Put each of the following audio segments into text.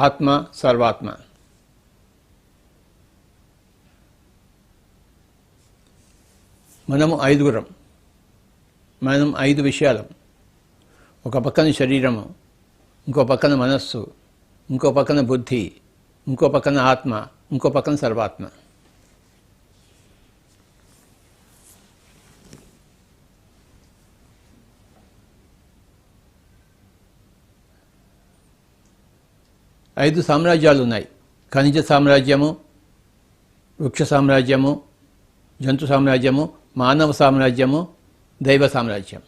ఆత్మ, సర్వాత్మ. మనము ఐదుగురం, మనం 5 విషయాలం. ఒక పక్కన శరీరము, ఇంకో పక్కన మనస్సు, ఇంకో పక్కన బుద్ధి, ఇంకో పక్కన ఆత్మ, ఇంకో పక్కన సర్వాత్మ. ఐదు సామ్రాజ్యాలు ఉన్నాయి. ఖనిజ సామ్రాజ్యము, వృక్ష సామ్రాజ్యము, జంతు సామ్రాజ్యము, మానవ సామ్రాజ్యము, దైవ సామ్రాజ్యం.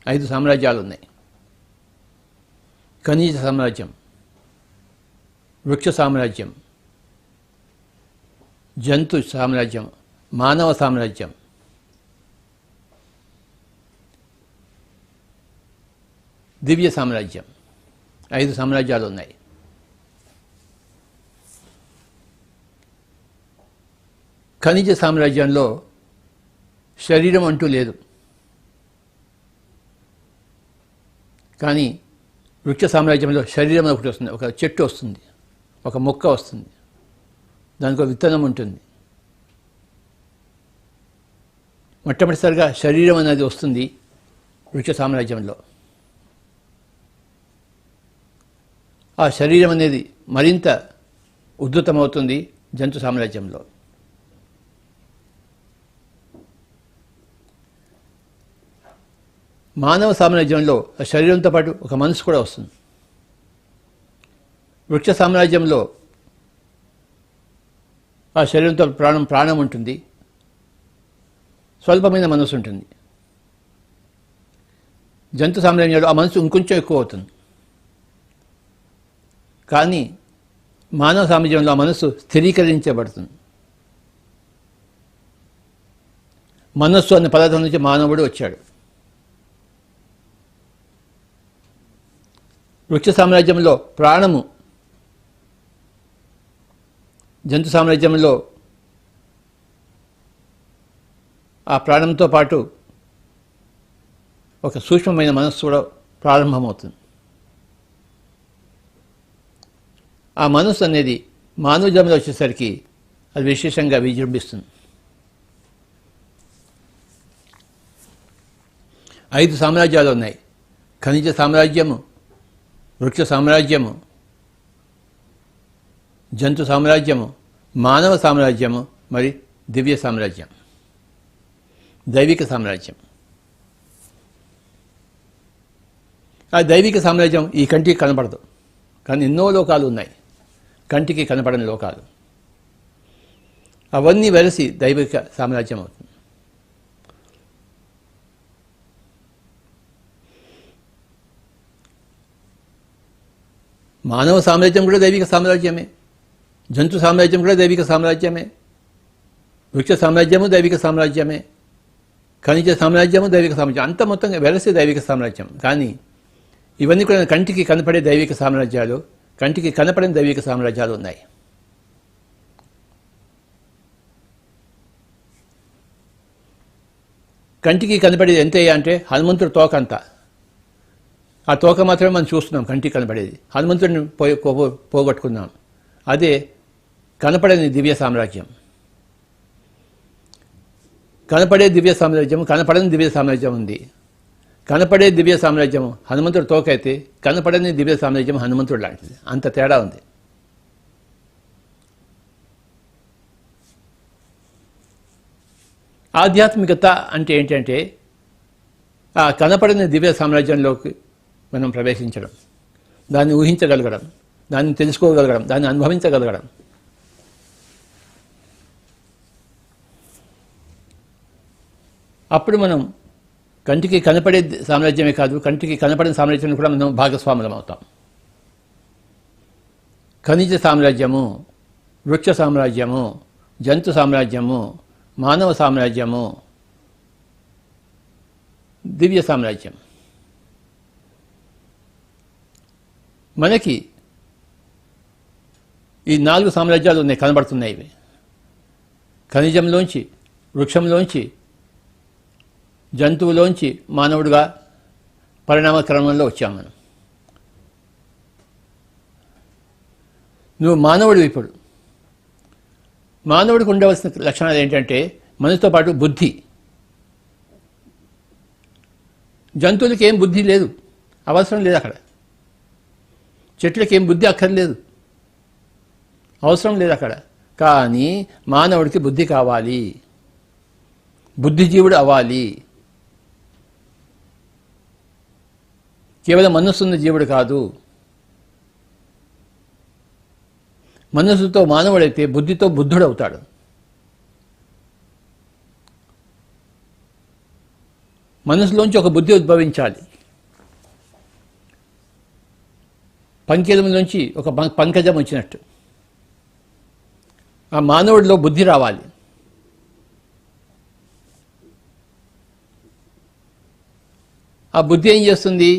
5 సామ్రాజ్యాలు ఉన్నాయి. ఖనిజ సామ్రాజ్యం, వృక్ష సామ్రాజ్యం, జంతు సామ్రాజ్యం, మానవ సామ్రాజ్యం. దివ్య సామ్రాజ్యం. 5 సామ్రాజ్యాలు ఉన్నాయి. ఖనిజ సామ్రాజ్యంలో శరీరం అంటూ లేదు. కానీ వృక్ష సామ్రాజ్యంలో శరీరం ఒకటి వస్తుంది. ఒక చెట్టు వస్తుంది, ఒక మొక్క వస్తుంది, దానికి ఒక విత్తనం ఉంటుంది. మొట్టమొదటిసారిగా శరీరం అనేది వస్తుంది వృక్ష సామ్రాజ్యంలో. ఆ శరీరం అనేది మరింత ఉద్ధృతమవుతుంది జంతు సామ్రాజ్యంలో. మానవ సామ్రాజ్యంలో ఆ శరీరంతో పాటు ఒక మనసు కూడా వస్తుంది. వృక్ష సామ్రాజ్యంలో ఆ శరీరంతో ప్రాణం ఉంటుంది, స్వల్పమైన మనసు ఉంటుంది. జంతు సామ్రాజ్యంలో ఆ మనసు ఇంకొంచెం ఎక్కువ అవుతుంది. కానీ మానవ సామ్రాజ్యంలో ఆ మనసు స్థిరీకరించబడుతుంది. మనస్సు అనే పదార్థం నుంచి మానవుడు వచ్చాడు. వృక్ష సామ్రాజ్యంలో ప్రాణము, జంతు సామ్రాజ్యంలో ఆ ప్రాణంతో పాటు ఒక సూక్ష్మమైన మనస్సు కూడా ప్రారంభమవుతుంది. ఆ మనస్సు అనేది మానవ జన్మలో వచ్చేసరికి అది విశేషంగా విజృంభిస్తుంది. 5 సామ్రాజ్యాలు ఉన్నాయి. ఖనిజ సామ్రాజ్యము, వృక్ష సామ్రాజ్యము, జంతు సామ్రాజ్యము, మానవ సామ్రాజ్యము, మరి దివ్య సామ్రాజ్యం, దైవిక సామ్రాజ్యం. ఆ దైవిక సామ్రాజ్యం ఈ కంటికి కనపడదు, కానీ ఎన్నో లోకాలు ఉన్నాయి కంటికి కనపడని లోకాలు. అవన్నీ వెలసి దైవిక సామ్రాజ్యం అవుతుంది. మానవ సామ్రాజ్యం కూడా దైవిక సామ్రాజ్యమే, జంతు సామ్రాజ్యం కూడా దైవిక సామ్రాజ్యమే, వృక్ష సామ్రాజ్యము దైవిక సామ్రాజ్యమే, ఖనిజ సామ్రాజ్యము దైవిక సామ్రాజ్యం. అంత మొత్తంగా వెలసే దైవిక సామ్రాజ్యం. కానీ ఇవన్నీ కూడా కంటికి కనపడే దైవిక సామ్రాజ్యాలు, కంటికి కనపడని దైవిక సామ్రాజ్యాలు ఉన్నాయి. కంటికి కనపడేది ఎంతయ్యా అంటే హనుమంతుడు తోక అంతా. ఆ తోక మాత్రమే మనం చూస్తున్నాం, కంటికి కనపడేది. హనుమంతుడిని పోగొట్టుకున్నాం. అదే కనపడని దివ్య సామ్రాజ్యం. కనపడే దివ్య సామ్రాజ్యం, కనపడని దివ్య సామ్రాజ్యం ఉంది. కనపడే దివ్య సామ్రాజ్యం హనుమంతుడు తోక అయితే, కనపడని దివ్య సామ్రాజ్యం హనుమంతుడు లాంటిది. అంత తేడా ఉంది. ఆధ్యాత్మికత అంటే ఏంటంటే ఆ కనపడని దివ్య సామ్రాజ్యంలోకి మనం ప్రవేశించడం, దాన్ని ఊహించగలగడం, దాన్ని తెలుసుకోగలగడం, దాన్ని అనుభవించగలగడం. అప్పుడు మనం కంటికి కనపడే సామ్రాజ్యమే కాదు, కంటికి కనపడిన సామ్రాజ్యం కూడా మనం భాగస్వాములం అవుతాం. ఖనిజ సామ్రాజ్యము, వృక్ష సామ్రాజ్యము, జంతు సామ్రాజ్యము, మానవ సామ్రాజ్యము, దివ్య సామ్రాజ్యం. మనకి ఈ 4 సామ్రాజ్యాలు ఉన్నాయి, కనబడుతున్నాయి. ఇవి ఖనిజంలోంచి, వృక్షంలోంచి, జంతువులోంచి మానవుడిగా పరిణామ క్రమంలో వచ్చాం మనం. నువ్వు మానవుడివి. ఇప్పుడు మానవుడికి ఉండవలసిన లక్షణాలు ఏంటంటే మనసుతో పాటు బుద్ధి. జంతువులకి ఏం బుద్ధి లేదు, అవసరం లేదు. అక్కడ చెట్లకి ఏం బుద్ధి అక్కర్లేదు, అవసరం లేదు అక్కడ. కానీ మానవుడికి బుద్ధి కావాలి, బుద్ధిజీవుడు అవ్వాలి. కేవలం మనస్సున్న జీవుడు కాదు. మనస్సుతో మానవుడైతే బుద్ధితో బుద్ధుడవుతాడు. మనసులోంచి ఒక బుద్ధి ఉద్భవించాలి. పంకెలములోంచి ఒక పంకజం వచ్చినట్టు ఆ మానవుడిలో బుద్ధి రావాలి. ఆ బుద్ధి ఏం చేస్తుంది?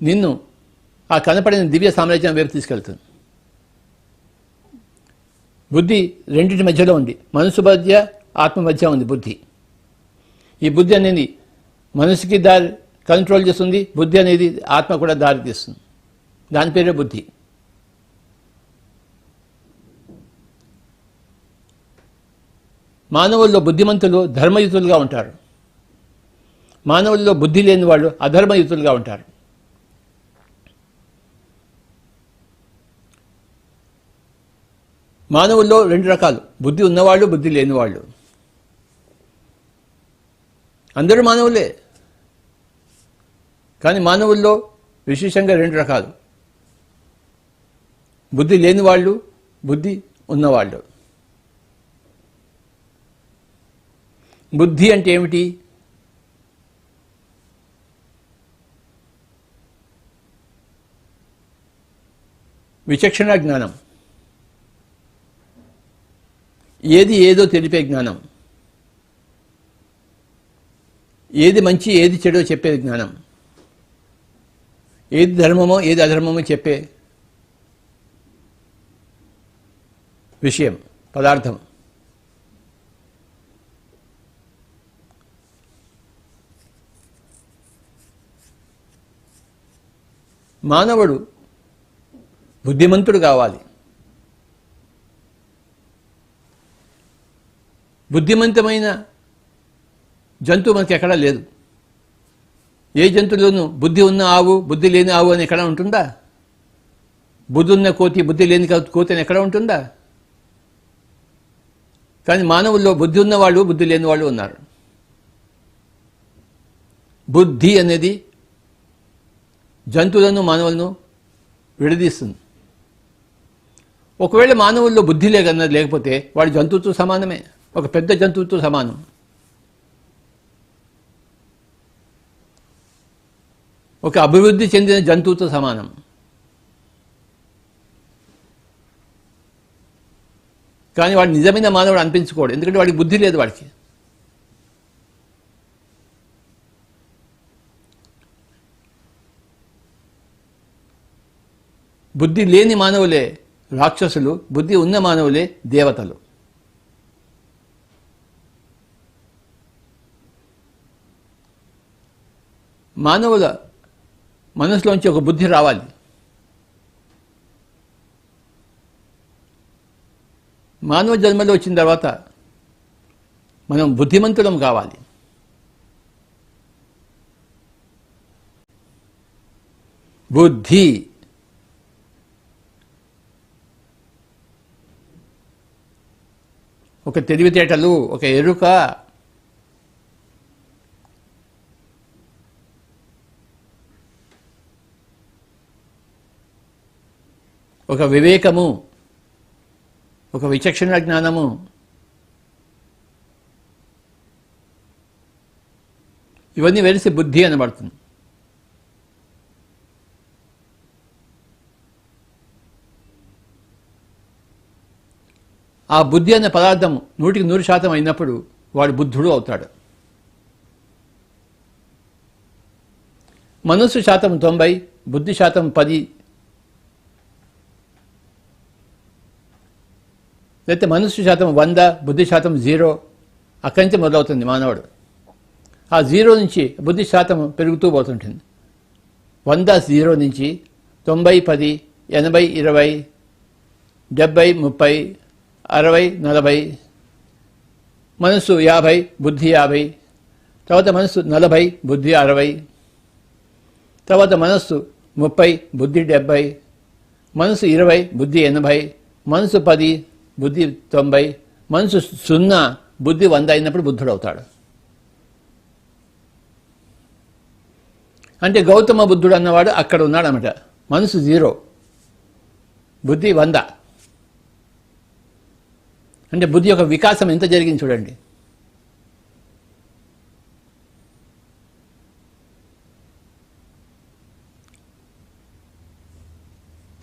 నిన్ను ఆ కనపడిన దివ్య సామ్రాజ్యం వైపు తీసుకెళ్తుంది. బుద్ధి రెండింటి మధ్యలో ఉంది, మనసు మధ్య ఆత్మ మధ్య ఉంది బుద్ధి. ఈ బుద్ధి అనేది మనసుకి దారి కంట్రోల్ చేస్తుంది, బుద్ధి అనేది ఆత్మ కూడా దారి తీస్తుంది. దాని పేరే బుద్ధి. మానవుల్లో బుద్ధిమంతులు ధర్మయుతులుగా ఉంటారు, మానవుల్లో బుద్ధి లేని వాళ్ళు అధర్మయుతులుగా ఉంటారు. మానవుల్లో రెండు రకాలు, బుద్ధి ఉన్నవాళ్ళు, బుద్ధి లేనివాళ్ళు. అందరూ మానవులే, కానీ మానవుల్లో విశేషంగా రెండు రకాలు, బుద్ధి లేనివాళ్ళు, బుద్ధి ఉన్నవాళ్ళు. బుద్ధి అంటే ఏమిటి? విచక్షణ జ్ఞానం, ఏది ఏదో తెలిపే జ్ఞానం, ఏది మంచి ఏది చెడో చెప్పే జ్ఞానం, ఏది ధర్మమో ఏది అధర్మమో చెప్పే విషయం, పదార్థం. మానవుడు బుద్ధిమంతుడు కావాలి. బుద్ధిమంతమైన జంతువు మనకి ఎక్కడా లేదు. ఏ జంతువులోనూ బుద్ధి ఉన్న ఆవు, బుద్ధి లేని ఆవు అని ఎక్కడ ఉంటుందా? బుద్ధి ఉన్న కోతి, బుద్ధి లేని కోతి అని ఎక్కడ ఉంటుందా? కానీ మానవుల్లో బుద్ధి ఉన్నవాళ్ళు, బుద్ధి లేని వాళ్ళు ఉన్నారు. బుద్ధి అనేది జంతువులను మానవులను విడదీస్తుంది. ఒకవేళ మానవుల్లో బుద్ధి లేకపోతే వాడు జంతువుతో సమానమే, ఒక పెద్ద జంతువుతో సమానం. ఒక అభివృద్ధి చెందిన జంతువుతో సమానం. కానీ వాడు నిజమైన మానవుడు అనిపించుకోడు, ఎందుకంటే వాడికి బుద్ధి లేదు. వాడికి బుద్ధి లేని మానవులే రాక్షసులు, బుద్ధి ఉన్న మానవులే దేవతలు. మానవుల మనసులోంచి ఒక బుద్ధి రావాలి. మానవ జన్మలో వచ్చిన తర్వాత మనం బుద్ధిమంతులం కావాలి. బుద్ధి ఒక తెలివితేటలు, ఒక ఎరుక, ఒక వివేకము, ఒక విచక్షణ జ్ఞానము, ఇవన్నీ వెలిసి బుద్ధి అనబడుతుంది. ఆ బుద్ధి అనే పదార్థం 100% అయినప్పుడు వాడు బుద్ధుడు అవుతాడు. మనస్సు శాతం 90, బుద్ధి శాతం 10, లేకపోతే మనస్సు శాతం 100, బుద్ధి శాతం 0. అక్కడి నుంచి మొదలవుతుంది మానవుడు. ఆ 0 నుంచి బుద్ధి శాతం పెరుగుతూ పోతుంటుంది. 100 0 నుంచి 90 10, 80, 20, 70, 30, 60, 40, మనస్సు 50, బుద్ధి 50, తర్వాత మనస్సు 40, బుద్ధి 60, తర్వాత మనస్సు 30, బుద్ధి 70, మనస్సు 20, బుద్ధి 80, మనస్సు 10, బుద్ధి 90, మనస్సు 0, బుద్ధి 100 అయినప్పుడు బుద్ధుడు అవుతాడు. అంటే గౌతమ బుద్ధుడు అన్నవాడు అక్కడ ఉన్నాడు అన్నమాట. మనసు 0, బుద్ధి 100. అంటే బుద్ధి యొక్క వికాసం ఎంత జరిగింది చూడండి.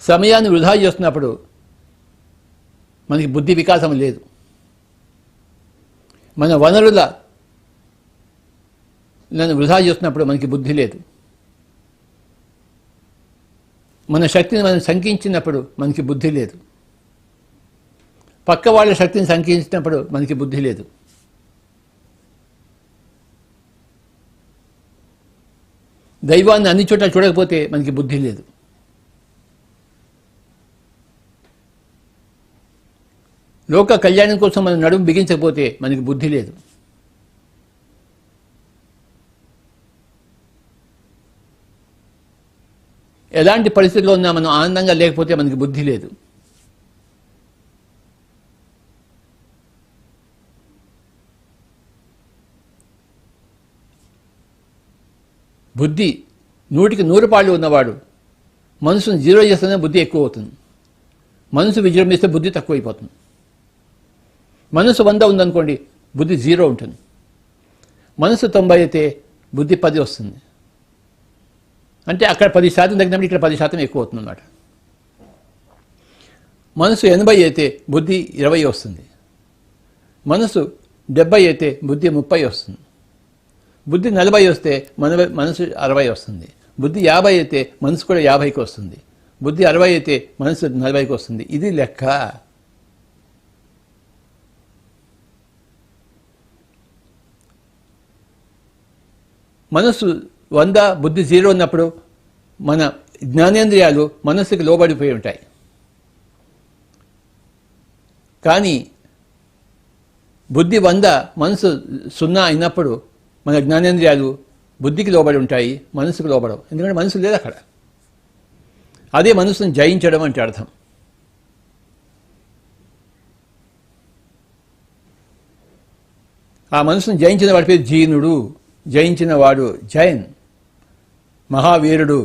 సమయాన్ని వృధా చేస్తున్నప్పుడు మనకి బుద్ధి వికాసం లేదు. మన వనరులను వృధా చేస్తున్నప్పుడు మనకి బుద్ధి లేదు. మన శక్తిని మనం సంకించినప్పుడు మనకి బుద్ధి లేదు. పక్క వాళ్ళ శక్తిని సంకించినప్పుడు మనకి బుద్ధి లేదు. దైవాన్ని అన్ని చోట్ల చూడకపోతే మనకి బుద్ధి లేదు. లోక కళ్యాణం కోసం మనం నడుము బిగించకపోతే మనకి బుద్ధి లేదు. ఎలాంటి పరిస్థితుల్లో ఉన్నా మనం ఆనందంగా లేకపోతే మనకి బుద్ధి లేదు. బుద్ధి 100కి 100 పాళ్ళు ఉన్నవాడు మనసును 0 చేస్తేనే బుద్ధి ఎక్కువ అవుతుంది. మనసు విజృంభిస్తే బుద్ధి తక్కువైపోతుంది. మనసు 100 ఉందనుకోండి, బుద్ధి 0 ఉంటుంది. మనసు 90 అయితే బుద్ధి 10 వస్తుంది. అంటే అక్కడ 10% తగ్గినప్పుడు ఇక్కడ 10% ఎక్కువ అవుతుంది అన్నమాట. మనసు 80 అయితే బుద్ధి 20 వస్తుంది. మనసు 70 అయితే బుద్ధి 30 వస్తుంది. బుద్ధి 40 వస్తే మనసు 60 వస్తుంది. బుద్ధి 50 అయితే మనసు కూడా 50కి వస్తుంది. బుద్ధి 60 అయితే మనసు 40కి వస్తుంది. ఇది లెక్క. మనసు 100, బుద్ధి 0 ఉన్నప్పుడు మన జ్ఞానేంద్రియాలు మనస్సుకి లోబడిపోయి ఉంటాయి. కానీ బుద్ధి 100, మనసు 0 అయినప్పుడు మన జ్ఞానేంద్రియాలు బుద్ధికి లోబడి ఉంటాయి, మనసుకు లోబడవు. ఎందుకంటే మనసు లేదు అక్కడ. అదే మనసును జయించడం అంటే అర్థం. ఆ మనసును జయించిన వాడి పేరు జీనుడు. జయించిన వాడు జైన్, మహావీరుడు.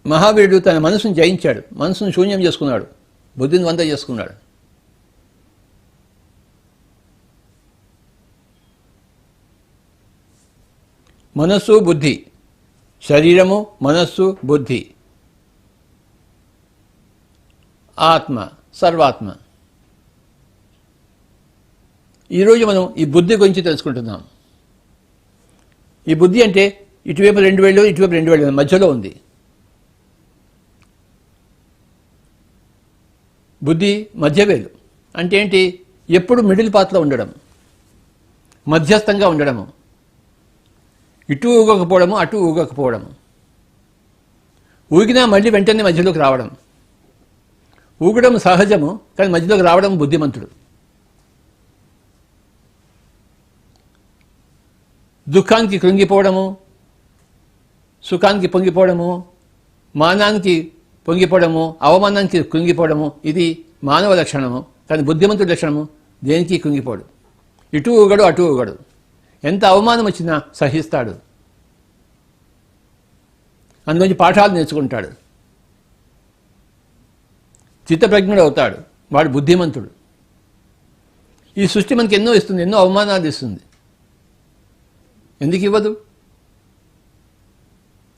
మహావీరుడు తన మనసును జయించాడు. మనసును శూన్యం చేసుకున్నాడు, బుద్ధిని 100 చేసుకున్నాడు. మనస్సు, బుద్ధి, శరీరము, మనస్సు, బుద్ధి, ఆత్మ, సర్వాత్మ. ఈరోజు మనం ఈ బుద్ధి గురించి తెలుసుకుంటున్నాం. ఈ బుద్ధి అంటే ఇటువైపు 2 వేళ్ళు, ఇటువైపు 2 వేళ్ళు మధ్యలో ఉంది. బుద్ధి మధ్యవేలు అంటే ఏంటి? ఎప్పుడు మిడిల్ పాత్లో ఉండడం, మధ్యస్థంగా ఉండడము. ఇటు ఊగకపోవడము, అటు ఊగకపోవడము. ఊగినా మళ్ళీ వెంటనే మధ్యలోకి రావడం. ఊగడం సహజము, కానీ మధ్యలోకి రావడం బుద్ధిమంతుడు. దుఃఖానికి కృంగిపోవడము, సుఖానికి పొంగిపోవడము, మానానికి పొంగిపోవడము, అవమానానికి కృంగిపోవడము, ఇది మానవ లక్షణము. కానీ బుద్ధిమంతుడి లక్షణము దేనికి కృంగిపోడు. ఇటు ఊగడు, అటు ఊగడు. ఎంత అవమానం వచ్చినా సహిస్తాడు. అందులోంచి పాఠాలు నేర్చుకుంటాడు. చిత్తప్రజ్ఞుడు అవుతాడు. వాడు బుద్ధిమంతుడు. ఈ సృష్టి మనకి ఎన్నో ఇస్తుంది, ఎన్నో అవమానాలు ఇస్తుంది. ఎందుకు ఇవ్వదు?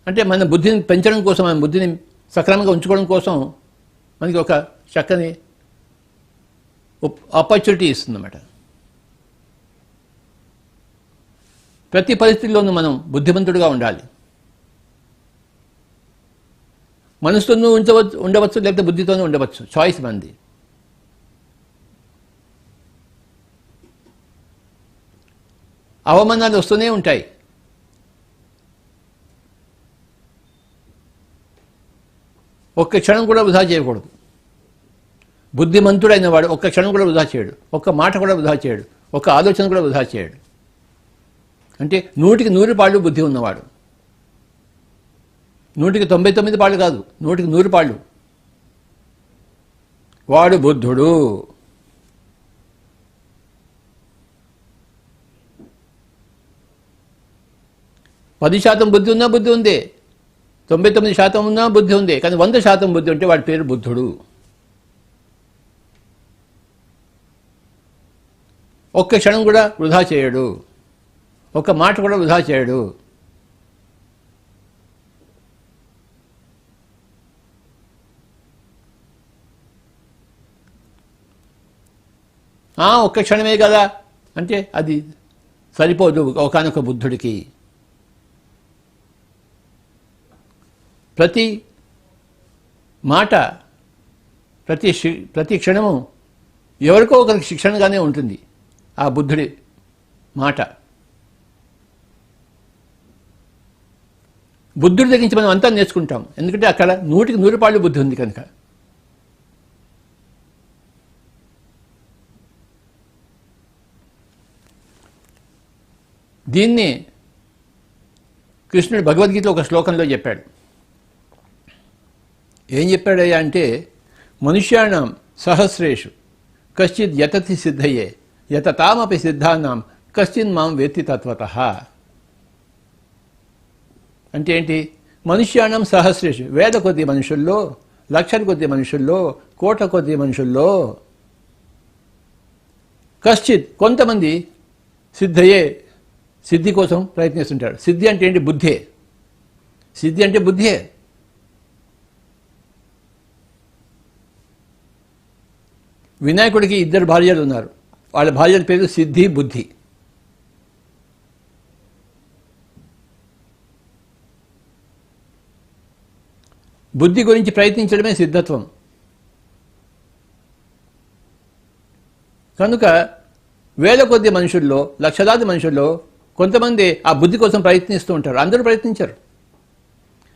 అంటే మన బుద్ధిని పెంచడం కోసం, మన బుద్ధిని సక్రమంగా ఉంచుకోవడం కోసం మనకి ఒక చక్కని ఆపర్చునిటీ ఇస్తుందన్నమాట. ప్రతి పరిస్థితుల్లోనూ మనం బుద్ధిమంతుడుగా ఉండాలి. మనసుతోనూ ఉండవచ్చు, లేకపోతే బుద్ధితోనూ ఉండవచ్చు. చాయిస్ మంది. అవమానాలు వస్తూనే ఉంటాయి. ఒక్క క్షణం కూడా వృధా చేయకూడదు. బుద్ధిమంతుడైన వాడు ఒక్క క్షణం కూడా వృధా చేయడు, ఒక్క మాట కూడా వృధా చేయడు, ఒక్క ఆలోచన కూడా వృధా చేయడు. అంటే 100కి 100 పాళ్ళు బుద్ధి ఉన్నవాడు. 100కి 99 పాళ్ళు కాదు, 100కి 100 పాళ్ళు. వాడు బుద్ధుడు. పది శాతం బుద్ధి ఉన్నా బుద్ధి ఉంది, 99% ఉన్నా బుద్ధి ఉంది. కానీ 100% బుద్ధి ఉంటే వాడి పేరు బుద్ధుడు. ఒక్క క్షణం కూడా వృధా చేయడు, ఒక్క మాట కూడా వృధా చేయడు. ఒక్క క్షణమే కదా అంటే అది సరిపోదు ఒకానొక బుద్ధుడికి. ప్రతి మాట ప్రతి క్షణము ఎవరికో ఒకరికి శిక్షణగానే ఉంటుంది ఆ బుద్ధుడి మాట. బుద్ధుడి దగ్గర నుంచి మనం అంతా నేర్చుకుంటాం, ఎందుకంటే అక్కడ 100కి 100 పాళ్ళు బుద్ధి ఉంది కనుక. దీన్ని కృష్ణుడు భగవద్గీత ఒక శ్లోకంలో చెప్పాడు. ఏం చెప్పాడయ్యా అంటే, మనుష్యాణం సహస్రేషు కశ్చిత్ యతతి సిద్ధయే యతతామపి సిద్ధానాం కశ్చిన్ మాం వేత్తి తత్వతః. అంటే ఏంటి? మనుష్యాణం సహస్రేషు, వేల కొద్ది మనుషుల్లో, లక్షల కొద్ది మనుషుల్లో, కోట్ల కొద్ది మనుషుల్లో, కశ్చిత్ కొంతమంది సిద్ధయే సిద్ధి కోసం ప్రయత్నిస్తుంటాడు. సిద్ధి అంటే ఏంటి? బుద్ధే. సిద్ధి అంటే బుద్ధే. వినాయకుడికి 2 భార్యలు ఉన్నారు. వాళ్ళ భార్యల పేరు సిద్ధి, బుద్ధి. బుద్ధి గురించి ప్రయత్నించడమే సిద్ధత్వం. కనుక వేల కొద్ది మనుషుల్లో, లక్షలాది మనుషుల్లో కొంతమంది ఆ బుద్ధి కోసం ప్రయత్నిస్తూ ఉంటారు. అందరూ ప్రయత్నించరు.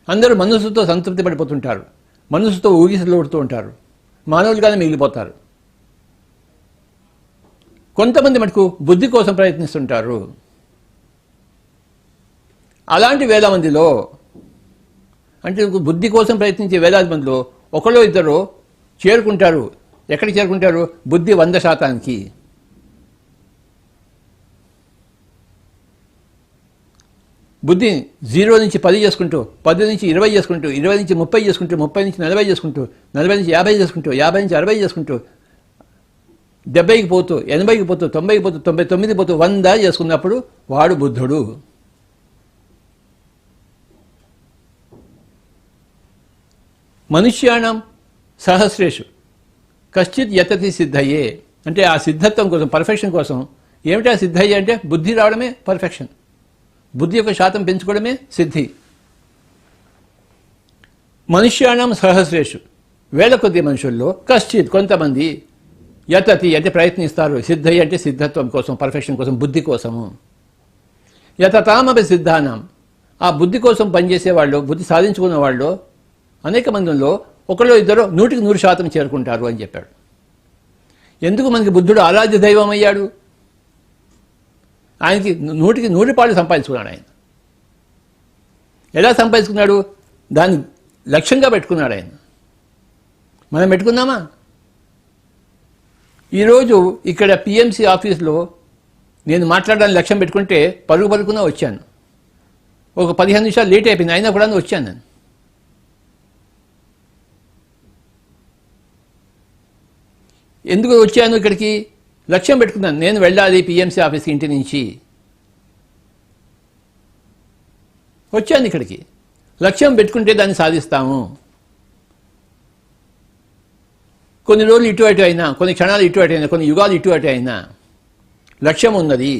అందరూ మనసుతో సంతృప్తి పడిపోతుంటారు, మనసుతో ఊగిసలుడుతూ ఉంటారు, మానవులుగానే మిగిలిపోతారు. కొంతమంది మటుకు బుద్ధి కోసం ప్రయత్నిస్తుంటారు. అలాంటి వేల మందిలో, అంటే బుద్ధి కోసం ప్రయత్నించే వేలాది మందిలో ఒకరో ఇద్దరు చేరుకుంటారు. ఎక్కడికి చేరుకుంటారు? బుద్ధి 100%కి. బుద్ధి 0 నుంచి 10 చేసుకుంటూ, 10 నుంచి 20 చేసుకుంటూ, 20 నుంచి 30 చేసుకుంటూ, 30 నుంచి 40 చేసుకుంటూ, 40 నుంచి 50 చేసుకుంటూ, 50 నుంచి 60 చేసుకుంటూ, 70కి పోతూ, 80కి పోతూ, 90కి పోతూ, 99కి పోతూ, 100 చేసుకున్నప్పుడు వాడు బుద్ధుడు. మనుష్యాణం సహస్రేషు కశ్చిత్ యతతి సిద్ధయే. అంటే ఆ సిద్ధత్వం కోసం, పర్ఫెక్షన్ కోసం. ఏమిటి ఆ సిద్ధయ్యే అంటే? బుద్ధి రావడమే పర్ఫెక్షన్. బుద్ధి యొక్క శాతం పెంచుకోవడమే సిద్ధి. మనుష్యాణం సహస్రేషు, వేల కొద్ది మనుషుల్లో, కశ్చిత్ కొంతమంది, యతతి అంటే ప్రయత్నిస్తారు, సిద్ధయ్య అంటే సిద్ధత్వం కోసం, పర్ఫెక్షన్ కోసం, బుద్ధి కోసము. యతతామపి సిద్ధానం, ఆ బుద్ధి కోసం పనిచేసేవాళ్ళు, బుద్ధి సాధించుకున్న వాళ్ళు అనేక మందిలో ఒకళ్ళు ఇద్దరు 100కి 100% చేరుకుంటారు అని చెప్పాడు. ఎందుకు మనకి బుద్ధుడు ఆరాధ్య దైవం అయ్యాడు? ఆయనకి 100కి 100 పాళ్ళు సంపాదించుకున్నాడు. ఆయన ఎలా సంపాదించుకున్నాడు? దాన్ని లక్ష్యంగా పెట్టుకున్నాడు ఆయన. మనం పెట్టుకున్నామా? ఈరోజు ఇక్కడ పిఎంసి ఆఫీస్లో నేను మాట్లాడడానికి లక్ష్యం పెట్టుకుంటే పరుగున వచ్చాను. ఒక 15 నిమిషాలు లేట్ అయిపోయింది, అయినా కూడా వచ్చాను నేను. ఎందుకు వచ్చాను ఇక్కడికి? లక్ష్యం పెట్టుకున్నాను, నేను వెళ్ళాలి పిఎంసి ఆఫీస్కి ఇంటి నుంచి. వచ్చాను ఇక్కడికి. లక్ష్యం పెట్టుకుంటే దాన్ని సాధిస్తాము. కొన్ని రోజులు ఇటు అటు అయినా, కొన్ని క్షణాలు ఇటు అటు అయినా, కొన్ని యుగాలు ఇటు అటు అయినా లక్ష్యం ఉన్నది.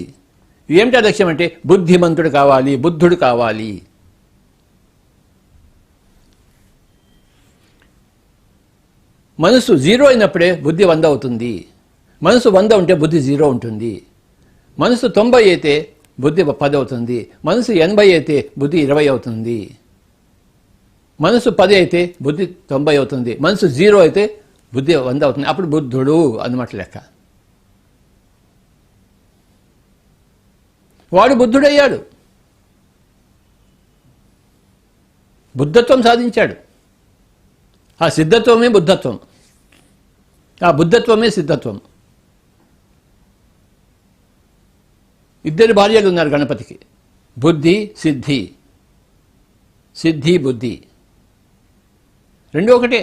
ఏమిటా లక్ష్యం అంటే? బుద్ధిమంతుడు కావాలి, బుద్ధుడు కావాలి. మనసు 0 అయినప్పుడే బుద్ధి 100 అవుతుంది. మనసు 100 ఉంటే బుద్ధి 0 ఉంటుంది. మనసు 90 అయితే బుద్ధి 10 అవుతుంది. మనసు 80 అయితే బుద్ధి 20 అవుతుంది. మనసు 10 అయితే బుద్ధి 90 అవుతుంది, మనసు 0 అయితే బుద్ధి 100 అవుతుంది. అప్పుడు బుద్ధుడు అన్నమాట లెక్క. వాడు బుద్ధుడయ్యాడు, బుద్ధత్వం సాధించాడు. ఆ సిద్ధత్వమే బుద్ధత్వం, ఆ బుద్ధత్వమే సిద్ధత్వం. ఇద్దరు భార్యలు ఉన్నారు గణపతికి, బుద్ధి సిద్ధి, సిద్ధి బుద్ధి రెండు ఒకటే.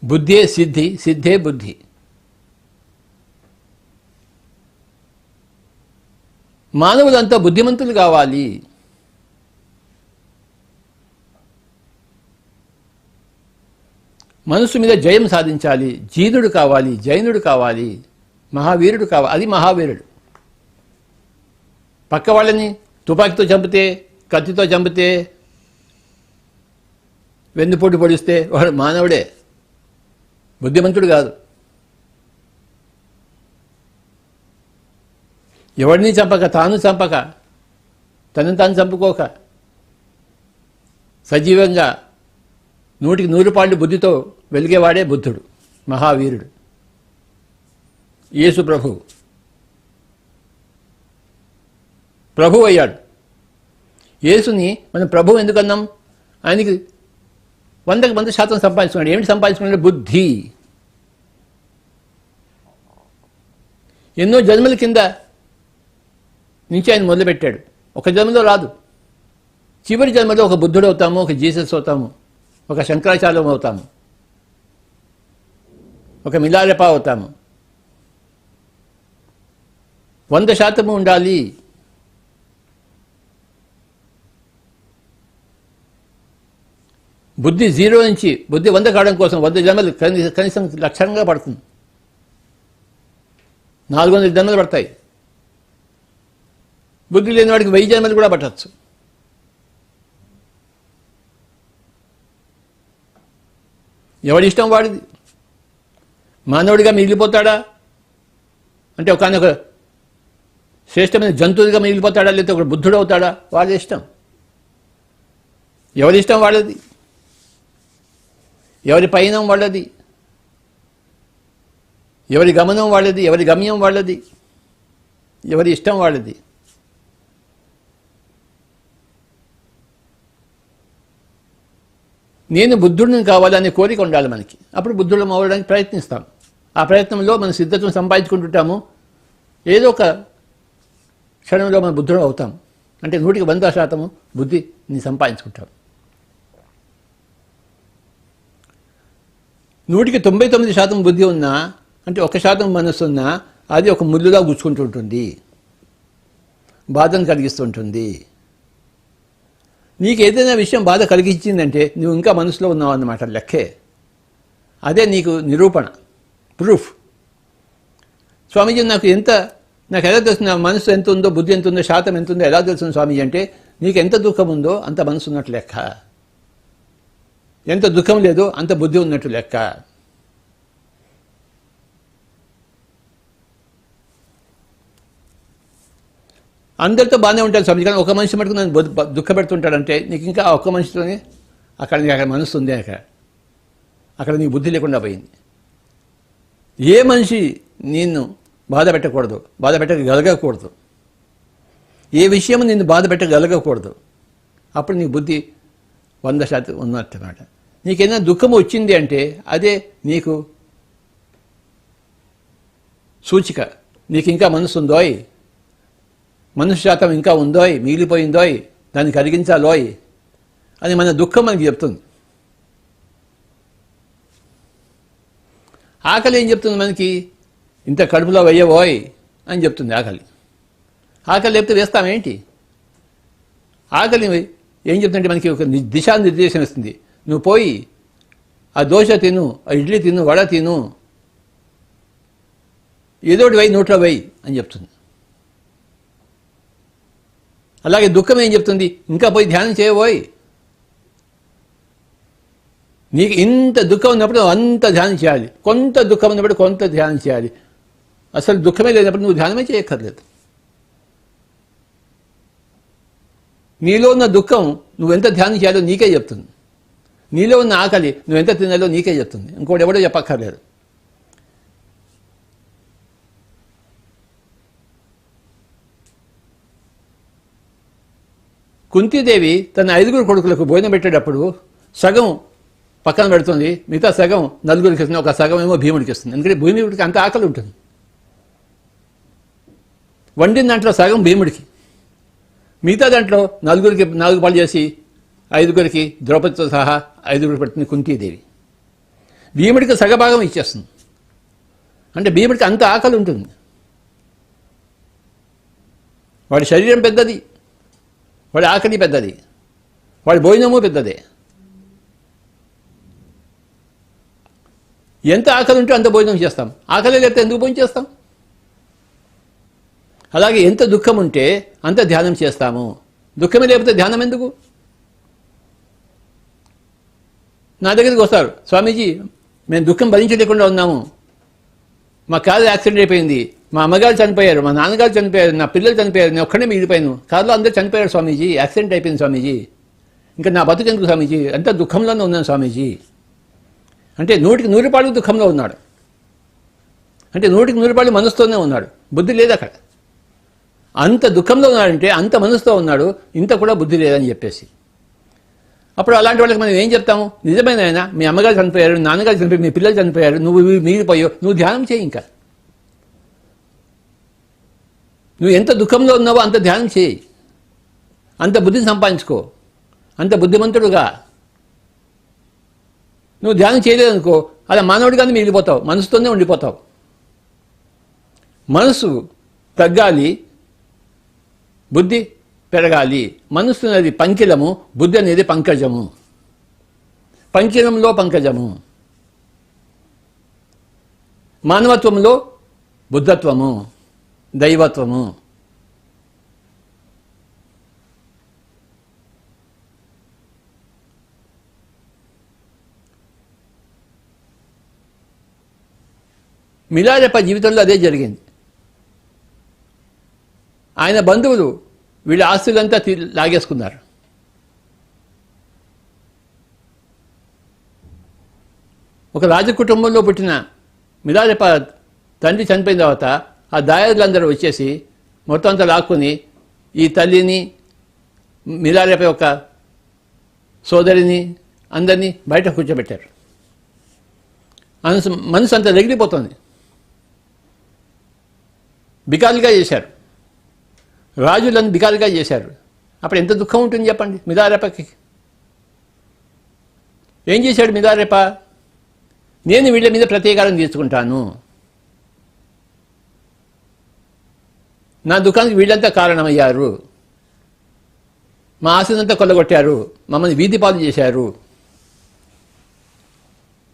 బుద్ధే సిద్ధి, సిద్ధే బుద్ధి. మానవులంతా బుద్ధిమంతులు కావాలి. మనసు మీద జయం సాధించాలి. జీనుడు కావాలి, జైనుడు కావాలి, మహావీరుడు కావాలి. అది మహావీరుడు. పక్క వాళ్ళని తుపాకీతో చంపితే, కత్తితో చంపితే, వెన్నుపోటు పొడిస్తే వాడు మానవుడే, బుద్ధిమంతుడు కాదు. ఎవరిని చంపక, తాను చంపక, తనను తాను చంపుకోక, సజీవంగా 100కి 100 పాళ్ళు బుద్ధితో వెలిగేవాడే బుద్ధుడు, మహావీరుడు, యేసు ప్రభువు. ప్రభువు అయ్యాడు. యేసుని మనం ప్రభువు ఎందుకన్నాం? ఆయనకి 100కి 100% సంపాదించుకున్నాడు. ఏమిటి సంపాదించుకున్నాడు? బుద్ధి. ఎన్నో జన్మల కింద నుంచి ఆయన మొదలుపెట్టాడు. ఒక జన్మలో రాదు. చివరి జన్మలో ఒక బుద్ధుడు అవుతాము, ఒక జీసస్ అవుతాము, ఒక శంకరాచార్యం అవుతాము, ఒక మిలారెప అవుతాము. 100% ఉండాలి. బుద్ధి 0 నుంచి బుద్ధి 100 కావడం కోసం 100 జన్మలు కనీసం లక్షణంగా పడుతుంది. 400 జన్మలు పడతాయి. బుద్ధి లేని వాడికి 1000 జన్మలు కూడా పట్టచ్చు. ఎవడి ఇష్టం వాడిది. మానవుడిగా మిగిలిపోతాడా అంటే ఒక శ్రేష్టమైన జంతువుగా మిగిలిపోతాడా, లేకపోతే ఒక బుద్ధుడు అవుతాడా, వాడి ఇష్టం. ఎవరి ఇష్టం వాళ్ళది, ఎవరి పయనం వాళ్ళది, ఎవరి గమనం వాళ్ళది, ఎవరి గమ్యం వాళ్ళది, ఎవరి ఇష్టం వాళ్ళది. నేను బుద్ధుడిని కావాలనే కోరిక ఉండాలి మనకి. అప్పుడు బుద్ధుడు అవ్వడానికి ప్రయత్నిస్తాం. ఆ ప్రయత్నంలో మన సిద్ధత్వం సంపాదించుకుంటుంటాము. ఏదో ఒక క్షణంలో మన బుద్ధుడు అవుతాం. అంటే 100కి 100% బుద్ధిని సంపాదించుకుంటాం. 100కి 99% బుద్ధి ఉన్నా, అంటే 1% మనస్సు ఉన్నా, అది ఒక ముళ్ళులా గుచ్చుకుంటుంటుంది, బాధను కలిగిస్తుంటుంది. నీకు ఏదైనా విషయం బాధ కలిగించిందంటే నువ్వు ఇంకా మనసులో ఉన్నావు అన్నమాట లెక్కే. అదే నీకు నిరూపణ, ప్రూఫ్. స్వామీజీ నాకు ఎలా తెలుస్తుంది, నా మనసు ఎంత ఉందో, బుద్ధి ఎంత ఉందో, శాతం ఎంత ఉందో ఎలా తెలుస్తుంది స్వామీజీ అంటే, నీకు ఎంత దుఃఖం ఉందో అంత మనసు ఉన్నట్టు లెక్క, ఎంత దుఃఖం లేదో అంత బుద్ధి ఉన్నట్టు లెక్క. అందరితో బాగానే ఉంటాడు స్వామి, కానీ ఒక మనిషి మటుకు నన్ను దుఃఖ పెడుతుంటాడంటే నీకు ఇంకా ఒక్క మనిషితోనే అక్కడ మనసు ఉంది, అక్కడ నీకు బుద్ధి లేకుండా పోయింది. ఏ మనిషి నిన్ను బాధ పెట్టకూడదు, బాధ పెట్టగలగకూడదు, ఏ విషయం నిన్ను బాధ పెట్టగలగకూడదు. అప్పుడు నీ బుద్ధి 100% ఉన్నట్టు అన్నమాట. నీకేదైనా దుఃఖం వచ్చింది అంటే అదే నీకు సూచిక, నీకు ఇంకా మనసు ఉందోయ్, మనసు శాతం ఇంకా ఉందోయ్, మిగిలిపోయిందోయ్, దాన్ని కరిగించాలోయ్ అని మన దుఃఖం మనకి చెప్తుంది. ఆకలి ఏం చెప్తుంది మనకి? ఇంత కడుపులో వెయ్యబోయ్ అని చెప్తుంది ఆకలి. ఆకలి లేకపోతే వేస్తామేంటి? ఆకలి ఏం చెప్తుందంటే మనకి ఒక దిశానిర్దేశం ఇస్తుంది. నువ్వు పోయి ఆ దోశ తిను, ఆ ఇడ్లీ తిను, వడ తిను, ఏదోటి వెయ్యి, నోట్లో వెయ్యి అని చెప్తుంది. అలాగే దుఃఖం ఏం చెప్తుంది? ఇంకా పోయి ధ్యానం చేయబోయ్. నీకు ఇంత దుఃఖం ఉన్నప్పుడు అంత ధ్యానం చేయాలి, కొంత దుఃఖం ఉన్నప్పుడు కొంత ధ్యానం చేయాలి. అసలు దుఃఖమే లేనప్పుడు నువ్వు ధ్యానమే చేయక్కర్లేదు. నీలో ఉన్న దుఃఖం నువ్వెంత ధ్యానం చేయాలో నీకే చెప్తుంది. నీలో ఉన్న ఆకలి నువ్వెంత తినాలో నీకే చెప్తుంది. ఇంకోటి ఎవడో చెప్పక్కర్లేదు. కుంతీదేవి తన 5 కొడుకులకు భోజనం పెట్టేటప్పుడు సగం పక్కన పెడుతుంది, మిగతా సగం నలుగురికి ఇస్తుంది, ఒక సగం ఏమో భీముడికి ఇస్తుంది. ఎందుకంటే భీముడికి అంత ఆకలి ఉంటుంది. వండిన దాంట్లో సగం భీముడికి, మిగతా దాంట్లో నలుగురికి 4 పాలు చేసి 5 ద్రౌపదితో సహా 5 పెడుతుంది కుంతీదేవి. భీముడికి సగభాగం ఇచ్చేస్తుంది. అంటే భీముడికి అంత ఆకలి ఉంటుంది. వాడి శరీరం పెద్దది, వాడి ఆకలి పెద్దది, వాడి భోజనము పెద్దదే. ఎంత ఆకలి ఉంటే అంత భోజనం చేస్తాం, ఆకలి లేకపోతే ఎందుకు భోజనం చేస్తాం? అలాగే ఎంత దుఃఖం ఉంటే అంత ధ్యానం చేస్తాము. దుఃఖమే లేకపోతే ధ్యానం ఎందుకు? నా దగ్గరికి వస్తారు, స్వామీజీ మేము దుఃఖం భరించలేకుండా ఉన్నాము, మా కారు యాక్సిడెంట్ అయిపోయింది, మా అమ్మగారు చనిపోయారు, మా నాన్నగారు చనిపోయారు, నా పిల్లలు చనిపోయారు, నేను ఒక్కడే మిగిలిపోయాను, కారులో అందరూ చనిపోయారు స్వామీజీ, యాక్సిడెంట్ అయిపోయింది స్వామీజీ, ఇంకా నా బతుకు ఎందుకు స్వామీజీ, అంత దుఃఖంలోనే ఉన్నాను స్వామీజీ. అంటే 100% దుఃఖంలో ఉన్నాడు. అంటే 100% మనసుతోనే ఉన్నాడు, బుద్ధి లేదు అక్కడ. అంత దుఃఖంలో ఉన్నాడంటే అంత మనసుతో ఉన్నాడు, ఇంత కూడా బుద్ధి లేదని చెప్పేసి. అప్పుడు అలాంటి వాళ్ళకి మనం ఏం చెప్తాము? నిజమైన ఆయన, మీ అమ్మగారు చనిపోయారు, నాన్నగారు చనిపోయారు, మీ పిల్లలు చనిపోయారు, నువ్వు మిగిలిపోయావు, నువ్వు ధ్యానం చేయి. ఇంకా నువ్వు ఎంత దుఃఖంలో ఉన్నావో అంత ధ్యానం చేయి, అంత బుద్ధిని సంపాదించుకో, అంత బుద్ధిమంతుడుగా. నువ్వు ధ్యానం చేయలేదనుకో అలా మానవుడిగానే మిగిలిపోతావు, మనసుతోనే ఉండిపోతావు. మనసు తగ్గాలి, బుద్ధి పెరగాలి. మనస్సు అనేది పంకిలము, బుద్ధి అనేది పంకజము. పంకిలంలో పంకజము, మానవత్వంలో బుద్ధత్వము, దైవత్వము. మిలారెప్ప జీవితంలో అదే జరిగింది. ఆయన బంధువులు వీళ్ళ ఆస్తులంతా లాగేసుకున్నారు. ఒక రాజకుటుంబంలో పుట్టిన మిలారెప్ప తండ్రి చనిపోయిన తర్వాత ఆ దాయాదులందరూ వచ్చేసి మొత్తం అంతా లాక్కుని ఈ తల్లిని, మిలారెప్ప యొక్క సోదరిని అందరినీ బయట కూర్చోబెట్టారు. మనసు అంతా రగిలిపోతుంది. బికాలుగా చేశారు, రాజులను బికాలుగా చేశారు. అప్పుడు ఎంత దుఃఖం ఉంటుంది చెప్పండి మిలారెప్పకి. ఏం చేశాడు మిలారెప్ప? నేను వీళ్ళ మీద ప్రతీకారం తీసుకుంటాను, నా దుఃఖానికి వీళ్ళంతా కారణమయ్యారు, మా ఆశనంతా కొల్లగొట్టారు, మమ్మల్ని వీధి పాలు చేశారు.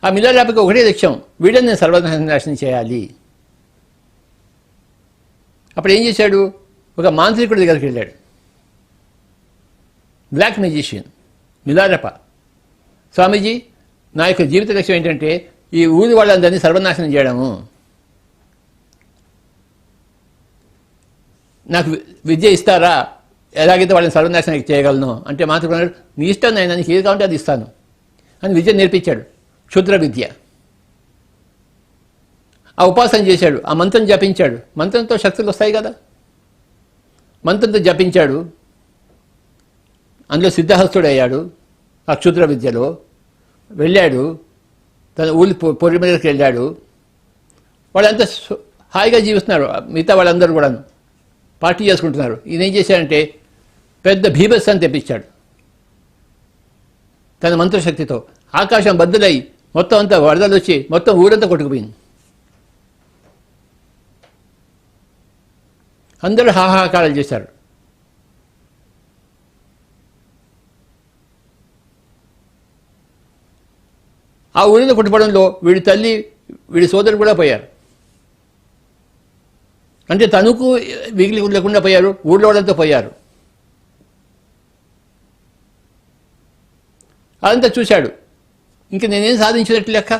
ఆ మిలారెప్పకి ఒకటే లక్ష్యం, వీళ్ళని నేను సర్వనాశనం చేయాలి. అప్పుడు ఏం చేశాడు? ఒక మాంత్రికుడి దగ్గరికి వెళ్ళాడు, బ్లాక్ మెజిషియన్ మిలారెప్ప. స్వామీజీ, నా యొక్క జీవిత లక్ష్యం ఏంటంటే ఈ ఊరి వాళ్ళందరినీ సర్వనాశనం చేయడము. నాకు విద్య ఇస్తారా? ఎలాగైతే వాళ్ళని సర్వనాశనం చేయగలను అంటే మాత్రం నీ ఇష్టం నాయన, నీకు ఏది కావాలంటే అది ఇస్తాను అని విద్య నేర్పించాడు. క్షుద్ర విద్య. ఆ ఉపాసన చేశాడు, ఆ మంత్రం జపించాడు. మంత్రంతో శక్తులు వస్తాయి కదా. మంత్రంతో జపించాడు, అందులో సిద్ధహస్తుడయ్యాడు. ఆ క్షుద్ర విద్యలో వెళ్ళాడు, తన ఊరి పొరి మీదకి వెళ్ళాడు. వాళ్ళంతా హాయిగా జీవిస్తున్నారు, మిగతా వాళ్ళందరూ కూడా పార్టీ చేసుకుంటున్నారు. ఈయన ఏం చేశాడంటే పెద్ద భీభత్సాన్ని తెప్పించాడు తన మంత్రశక్తితో. ఆకాశం బద్దలై మొత్తం అంతా వరదలు వచ్చి మొత్తం ఊరంతా కొట్టుకుపోయింది. అందరూ హాహాకారాలు చేశారు. ఆ ఊరిలో కొట్టుపడంలో వీడి తల్లి, వీడి సోదరు కూడా పోయారు. అంటే తనకు మిగిలి లేకుండా పోయారు, ఊళ్ళో వాళ్ళంతా పోయారు. అదంతా చూశాడు. ఇంక నేనేం సాధించినట్లు లెక్క.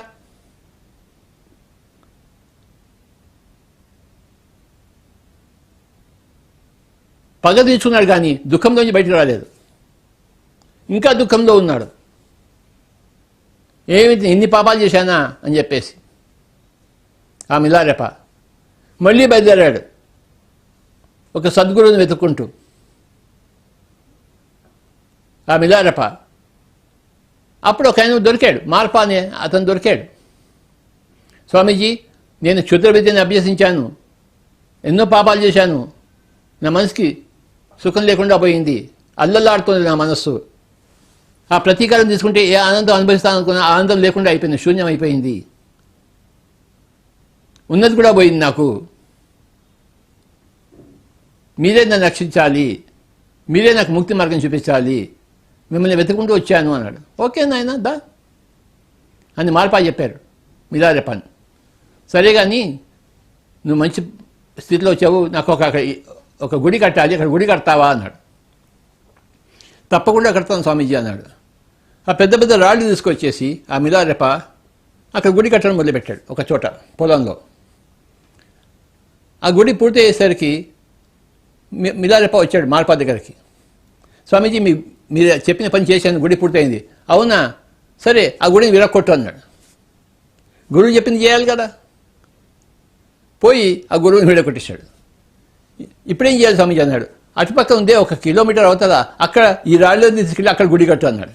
పగ తీర్చుకున్నాడు కానీ దుఃఖంలోంచి బయటకు రాలేదు. ఇంకా దుఃఖంలో ఉన్నాడు. ఏమిటి ఇన్ని పాపాలు చేశానా అని చెప్పేసి ఆ మిలారెప మళ్ళీ బయలుదేరాడు ఒక సద్గురువుని వెతుక్కుంటూ. ఆ మిలారెప అప్పుడు ఒక ఆయన దొరికాడు, మార్పా అనే అతను దొరికాడు. స్వామీజీ, నేను క్షుద్ర విద్యను అభ్యసించాను, ఎన్నో పాపాలు చేశాను, నా మనసుకి సుఖం లేకుండా పోయింది, అల్లల్లాడుతుంది నా మనస్సు. ఆ ప్రతీకారం తీసుకుంటే ఏ ఆనందం అనుభవిస్తాను అనుకున్న ఆనందం లేకుండా అయిపోయింది, శూన్యం అయిపోయింది, ఉన్నది కూడా పోయింది నాకు. మీరే నన్ను రక్షించాలి, మీరే నాకు ముక్తి మార్గం చూపించాలి, మిమ్మల్ని వెతుకుంటూ వచ్చాను అన్నాడు. ఓకే నాయన దా అని మార్పా చెప్పారు మిలారెపన్. సరే కానీ నువ్వు మంచి స్థితిలో వచ్చావు, నాకు ఒక గుడి కట్టాలి, అక్కడ గుడి కడతావా అన్నాడు. తప్పకుండా కడతాను స్వామీజీ అన్నాడు. ఆ పెద్ద పెద్ద రాళ్ళు తీసుకొచ్చేసి ఆ మిలారెప అక్కడ గుడి కట్టడం మొదలుపెట్టాడు ఒక చోట పొలంలో. ఆ గుడి పూర్తి అయ్యేసరికి మిలారెప వచ్చాడు మార్పా దగ్గరికి. స్వామీజీ మీరు చెప్పిన పని చేశాను, గుడి పూర్తయింది. అవునా, సరే ఆ గుడిని విరక్కొట్టు అన్నాడు. గురువు చెప్పింది చేయాలి కదా. పోయి ఆ గురువుని విడగొట్టేశాడు. ఇప్పుడేం చేయాలి స్వామీజీ అన్నాడు. అటుపక్క ఉందే 1 కిలోమీటర్ అవుతుందా, అక్కడ ఈ రాళ్ళని తీసుకెళ్ళి అక్కడ గుడి కట్టు అన్నాడు.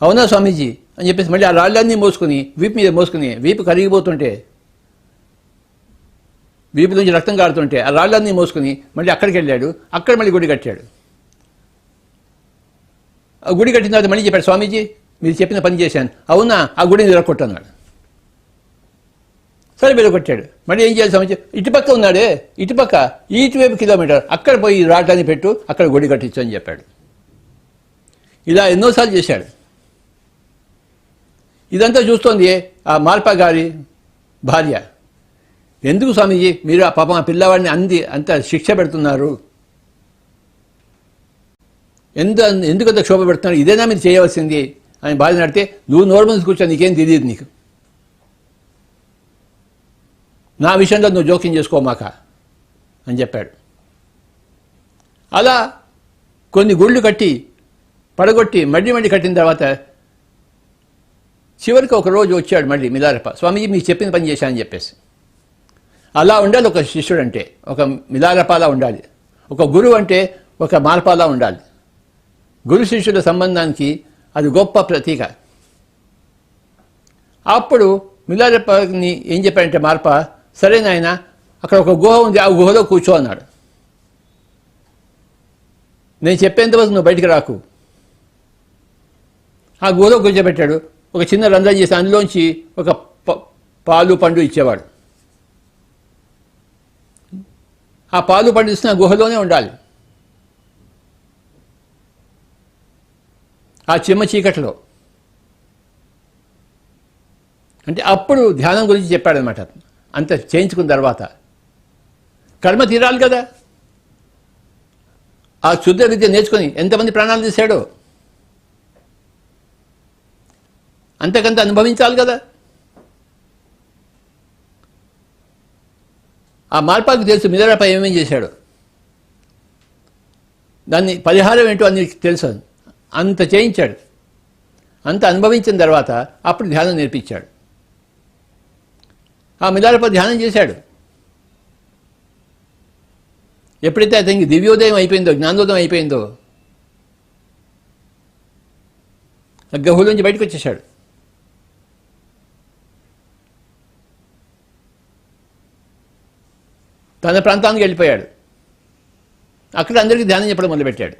అవునా స్వామీజీ అని చెప్పేసి మళ్ళీ ఆ రాళ్ళన్నీ మోసుకుని వీపు మీద మోసుకుని, వీపు కరిగిపోతుంటే, వీపు నుంచి రక్తం కారుతుంటే ఆ రాళ్ళన్నీ మోసుకుని మళ్ళీ అక్కడికి వెళ్ళాడు. అక్కడ మళ్ళీ గుడి కట్టాడు. ఆ గుడి కట్టిన తర్వాత మళ్ళీ చెప్పాడు, స్వామీజీ మీరు చెప్పిన పని చేశాను. అవునా, ఆ గుడిని విరగొట్టు అన్నాడు. సరే విరగొట్టాడు. మళ్ళీ ఏం చేయాలి స్వామీజీ, ఇటుపక్క ఉన్నాడే, ఇటుపక్క ఇటువైపు కిలోమీటర్ అక్కడ పోయి రాళ్ళని పెట్టు, అక్కడ గుడి కట్టించు అని చెప్పాడు. ఇలా ఎన్నోసార్లు చేశాడు. ఇదంతా చూస్తోంది ఆ మార్పా గారి భార్య. ఎందుకు స్వామీజీ మీరు ఆ పాపం ఆ పిల్లవాడిని అంత శిక్ష పెడుతున్నారు, ఎందుకంత క్షోభ పెడుతున్నారు, ఇదేనా మీరు చేయవలసింది అని భార్య నడితే, నువ్వు నోరు ముందు కూర్చో, నీకేం తెలియదు, నీకు నా విషయంలో నువ్వు జోక్యం చేసుకోమాక అని చెప్పాడు. అలా కొన్ని గుళ్ళు కట్టి పడగొట్టి మళ్ళీ కట్టిన తర్వాత చివరికి ఒక రోజు వచ్చాడు మళ్ళీ మిలారెప. స్వామీజీ మీకు చెప్పిన పని చేశానని చెప్పేసి. అలా ఉండాలి ఒక శిష్యుడు అంటే, ఒక మిలారెపాలా ఉండాలి. ఒక గురువు అంటే ఒక మార్పాలా ఉండాలి. గురు శిష్యుల సంబంధానికి అది గొప్ప ప్రతీక. అప్పుడు మిలారెపని ఏం చెప్పాడంటే మార్ప, సరే నాయన అక్కడ ఒక గుహ ఉంది, ఆ గుహలో కూర్చో అన్నాడు. నేను చెప్పేంతవరకు నువ్వు బయటికి రాకు. ఆ గుహలో కూర్చోబెట్టాడు. ఒక చిన్న రంధ్రం చేసి అందులోంచి ఒక పాలు పండు ఇచ్చేవాడు. ఆ పాలు పండు ఇస్తున్న గుహలోనే ఉండాలి, ఆ చిమ్మ చీకట్లో. అంటే అప్పుడు ధ్యానం గురించి చెప్పాడనమాట. అంత చేయించుకున్న తర్వాత కర్మ తీరాలి కదా. ఆ క్షుద్ర విద్య నేర్చుకొని ఎంతమంది ప్రాణాలు తీశాడో అంతకంత అనుభవించాలి కదా. ఆ మార్పాకు తెలుసు మిలారెప ఏమేం చేశాడు, దాన్ని పరిహారం ఏంటో అని తెలుసు. అంత చేయించాడు. అంత అనుభవించిన తర్వాత అప్పుడు ధ్యానం నేర్పించాడు. ఆ మిలారెప ధ్యానం చేశాడు. ఎప్పుడైతే అతనికి దివ్యోదయం అయిపోయిందో, జ్ఞానోదయం అయిపోయిందో, ఆ గుహలోంచి బయటకు వచ్చేసాడు. తన ప్రాంతానికి వెళ్ళిపోయాడు. అక్కడ అందరికీ ధ్యానం చెప్పడం మొదలుపెట్టాడు.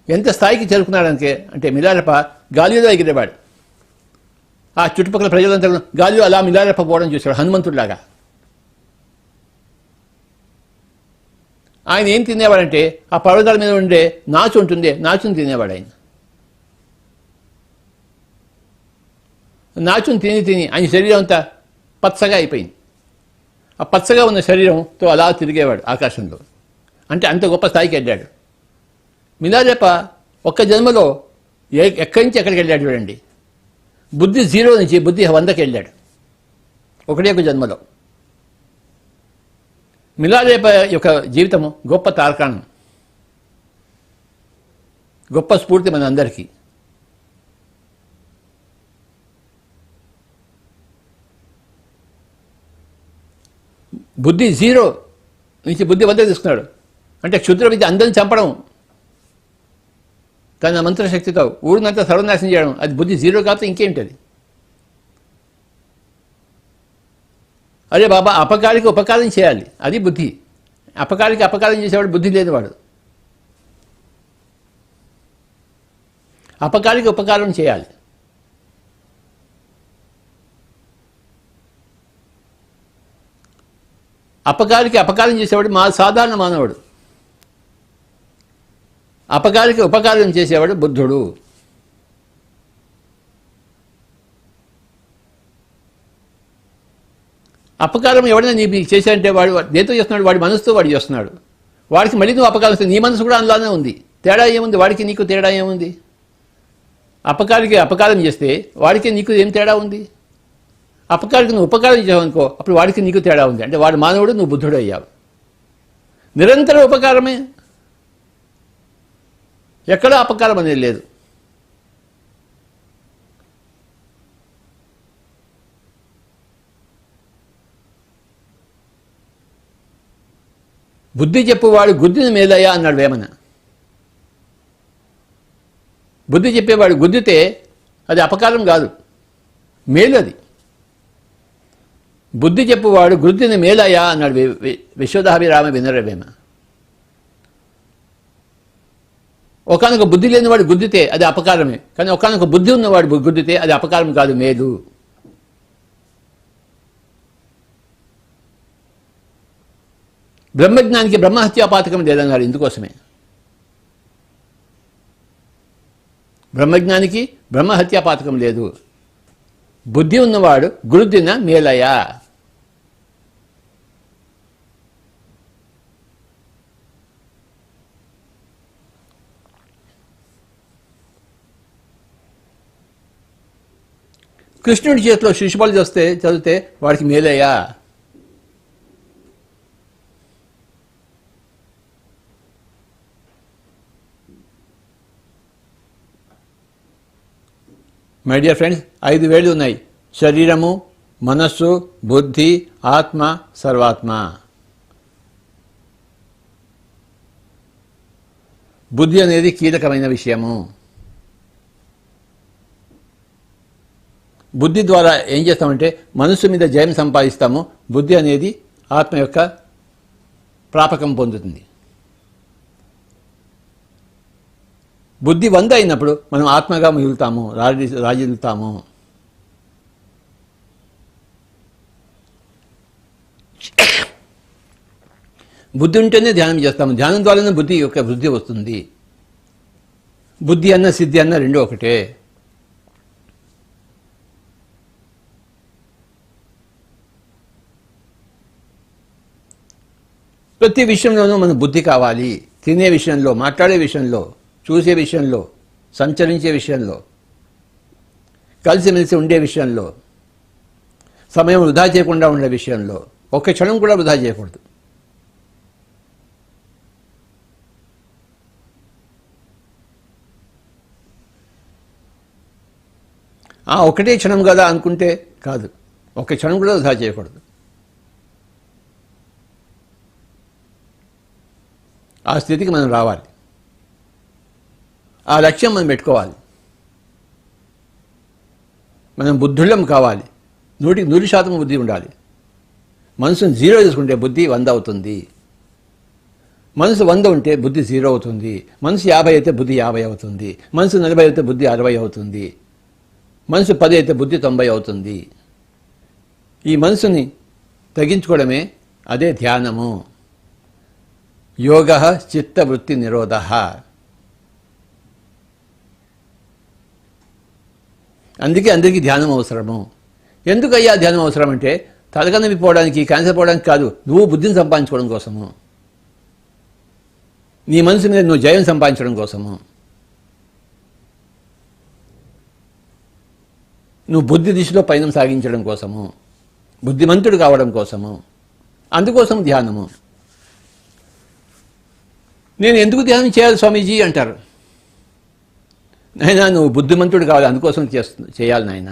ఎంత స్థాయికి చేరుకున్నాడంటే అంటే మిలారెప గాలిలో ఎగిరేవాడు. ఆ చుట్టుపక్కల ప్రజలంతా గాలిలో అలా మిలారెప పోవడం చూశాడు, హనుమంతుడిలాగా. ఆయన ఏం తినేవాడంటే ఆ పర్వతాల మీద ఉండే నాచు ఉంటుంది, నాచుని తినేవాడు. ఆయన నాచుని తిని ఆయన శరీరం అంతా పచ్చగా అయిపోయింది. ఆ పచ్చగా ఉన్న శరీరంతో అలా తిరిగేవాడు ఆకాశంలో. అంటే అంత గొప్ప స్థాయికి వెళ్ళాడు. మిలారెప ఒక్క జన్మలో ఎక్కడి నుంచి ఎక్కడికి వెళ్ళాడు చూడండి. బుద్ధి 0 నుంచి బుద్ధి 100కి వెళ్ళాడు ఒకటే ఒక జన్మలో. మిలారెప యొక్క జీవితము గొప్ప తార్కాణం. గొప్ప స్ఫూర్తి మన అందరికీ. బుద్ధి 0 నుంచి బుద్ధి 100 తీసుకున్నాడు అంటే క్షుద్ర విద్య అందరిని చంపడం, తన మంత్రశక్తితో ఊరినంతా సర్వనాశనం చేయడం. అది బుద్ధి 0 కాకపోతే ఇంకేంటది? అరే బాబా, అపకారికి ఉపకారం చేయాలి, అది బుద్ధి. అపకారికి అపకారం చేసేవాడు బుద్ధి లేనివాడు. అపకారికి ఉపకారం చేయాలి. అపకారికి అపకారం చేసేవాడు సాధారణ మానవుడు. అపకారికి ఉపకారం చేసేవాడు బుద్ధుడు. అపకారం ఎవరైనా నీకు చేశాడంటే వాడు దేంతో చేస్తున్నాడు? వాడి మనసుతో వాడు చేస్తున్నాడు. వాడికి మళ్ళీ నువ్వు అపకారం ఇస్తే నీ మనసు కూడా అందులోనే ఉంది. తేడా ఏముంది? వాడికి నీకు తేడా ఏముంది? అపకారికి అపకారం చేస్తే వాడికి నీకు ఏం తేడా ఉంది? అపకారికి నువ్వు ఉపకారం చేసావనుకో, అప్పుడు వాడికి నీకు తేడా ఉంది. అంటే వాడు మానవుడు, నువ్వు బుద్ధుడు అయ్యావు. నిరంతర ఉపకారమే, ఎక్కడా అపకారం అనేది లేదు. బుద్ధి చెప్పువాడు గుద్దిన మేలయ్యా అన్నాడు వేమన. బుద్ధి చెప్పేవాడు గుద్దితే అది అపకారం కాదు, మేలు అది. బుద్ధి చెప్పువాడు గుద్దిన మేలయ్యా అన్నాడు విశ్వదాభిరామ వినరవేమ. ఒకనొక బుద్ధి లేనివాడు గుద్దితే అది అపకారమే, కానీ ఒకనొక బుద్ధి ఉన్నవాడు గుద్దితే అది అపకారం కాదు, మేలు. బ్రహ్మజ్ఞానికి బ్రహ్మహత్యాపాతకం లేదన్నాడు ఇందుకోసమే. బ్రహ్మజ్ఞానికి బ్రహ్మహత్యాపాతకం లేదు. బుద్ధి ఉన్నవాడు గురుదిన మేలయ. కృష్ణుడి చేతిలో శిశుపాలు చదివితే వాడికి మేలయ్యా. మై డియర్ ఫ్రెండ్స్, 5 వేళ్ళు ఉన్నాయి: శరీరము, మనస్సు, బుద్ధి, ఆత్మ, సర్వాత్మ. బుద్ధి అనేది కీలకమైన విషయము. బుద్ధి ద్వారా ఏం చేస్తామంటే మనస్సు మీద జయం సంపాదిస్తాము. బుద్ధి అనేది ఆత్మ యొక్క ప్రాపకం పొందుతుంది. బుద్ధి 100 అయినప్పుడు మనం ఆత్మగా మిగులుతాము, రాజిల్లుతాము. బుద్ధి ఉంటేనే ధ్యానం చేస్తాము. ధ్యానం ద్వారానే బుద్ధి యొక్క వృద్ధి వస్తుంది. బుద్ధి అన్న సిద్ధి అన్న రెండు ఒకటే. ప్రతి విషయంలోనూ మన బుద్ధి కావాలి. తినే విషయంలో, మాట్లాడే విషయంలో, చూసే విషయంలో, సంచరించే విషయంలో, కలిసిమెలిసి ఉండే విషయంలో, సమయం వృధా చేయకుండా ఉండే విషయంలో, ఒక్క క్షణం కూడా వృధా చేయకూడదు. ఒకటే క్షణం కదా అనుకుంటే కాదు, ఒక్క క్షణం కూడా వృధా చేయకూడదు. ఆ స్థితికి మనం రావాలి. ఆ లక్ష్యం మనం పెట్టుకోవాలి. మనం బుద్ధుళ్ళం కావాలి. 100% బుద్ధి ఉండాలి. మనసును 0 తీసుకుంటే బుద్ధి 100 అవుతుంది. మనసు 100 ఉంటే బుద్ధి 0 అవుతుంది. మనసు 50 అయితే బుద్ధి 50 అవుతుంది. మనసు 40 అయితే బుద్ధి 60 అవుతుంది. మనసు 10 అయితే బుద్ధి 90 అవుతుంది. ఈ మనసుని తగ్గించుకోవడమే అదే ధ్యానము. యోగ చిత్తవృత్తి నిరోధ. అందుకే అందరికీ ధ్యానం అవసరము. ఎందుకయ్యా ధ్యానం అవసరం అంటే తలకనొప్పి పోవడానికి, క్యాన్సర్ పోవడానికి కాదు, నువ్వు బుద్ధిని సంపాదించుకోవడం కోసము, నీ మనసు మీద నువ్వు జయం సంపాదించడం కోసము, నువ్వు బుద్ధి దిశలో పయనం సాగించడం కోసము, బుద్ధిమంతుడు కావడం కోసము. అందుకోసం ధ్యానము. నేను ఎందుకు ధ్యానం చేయాలి స్వామీజీ అంటారు. నాయనా నువ్వు బుద్ధిమంతుడు కావాలి, అందుకోసం చేయాలి నాయన.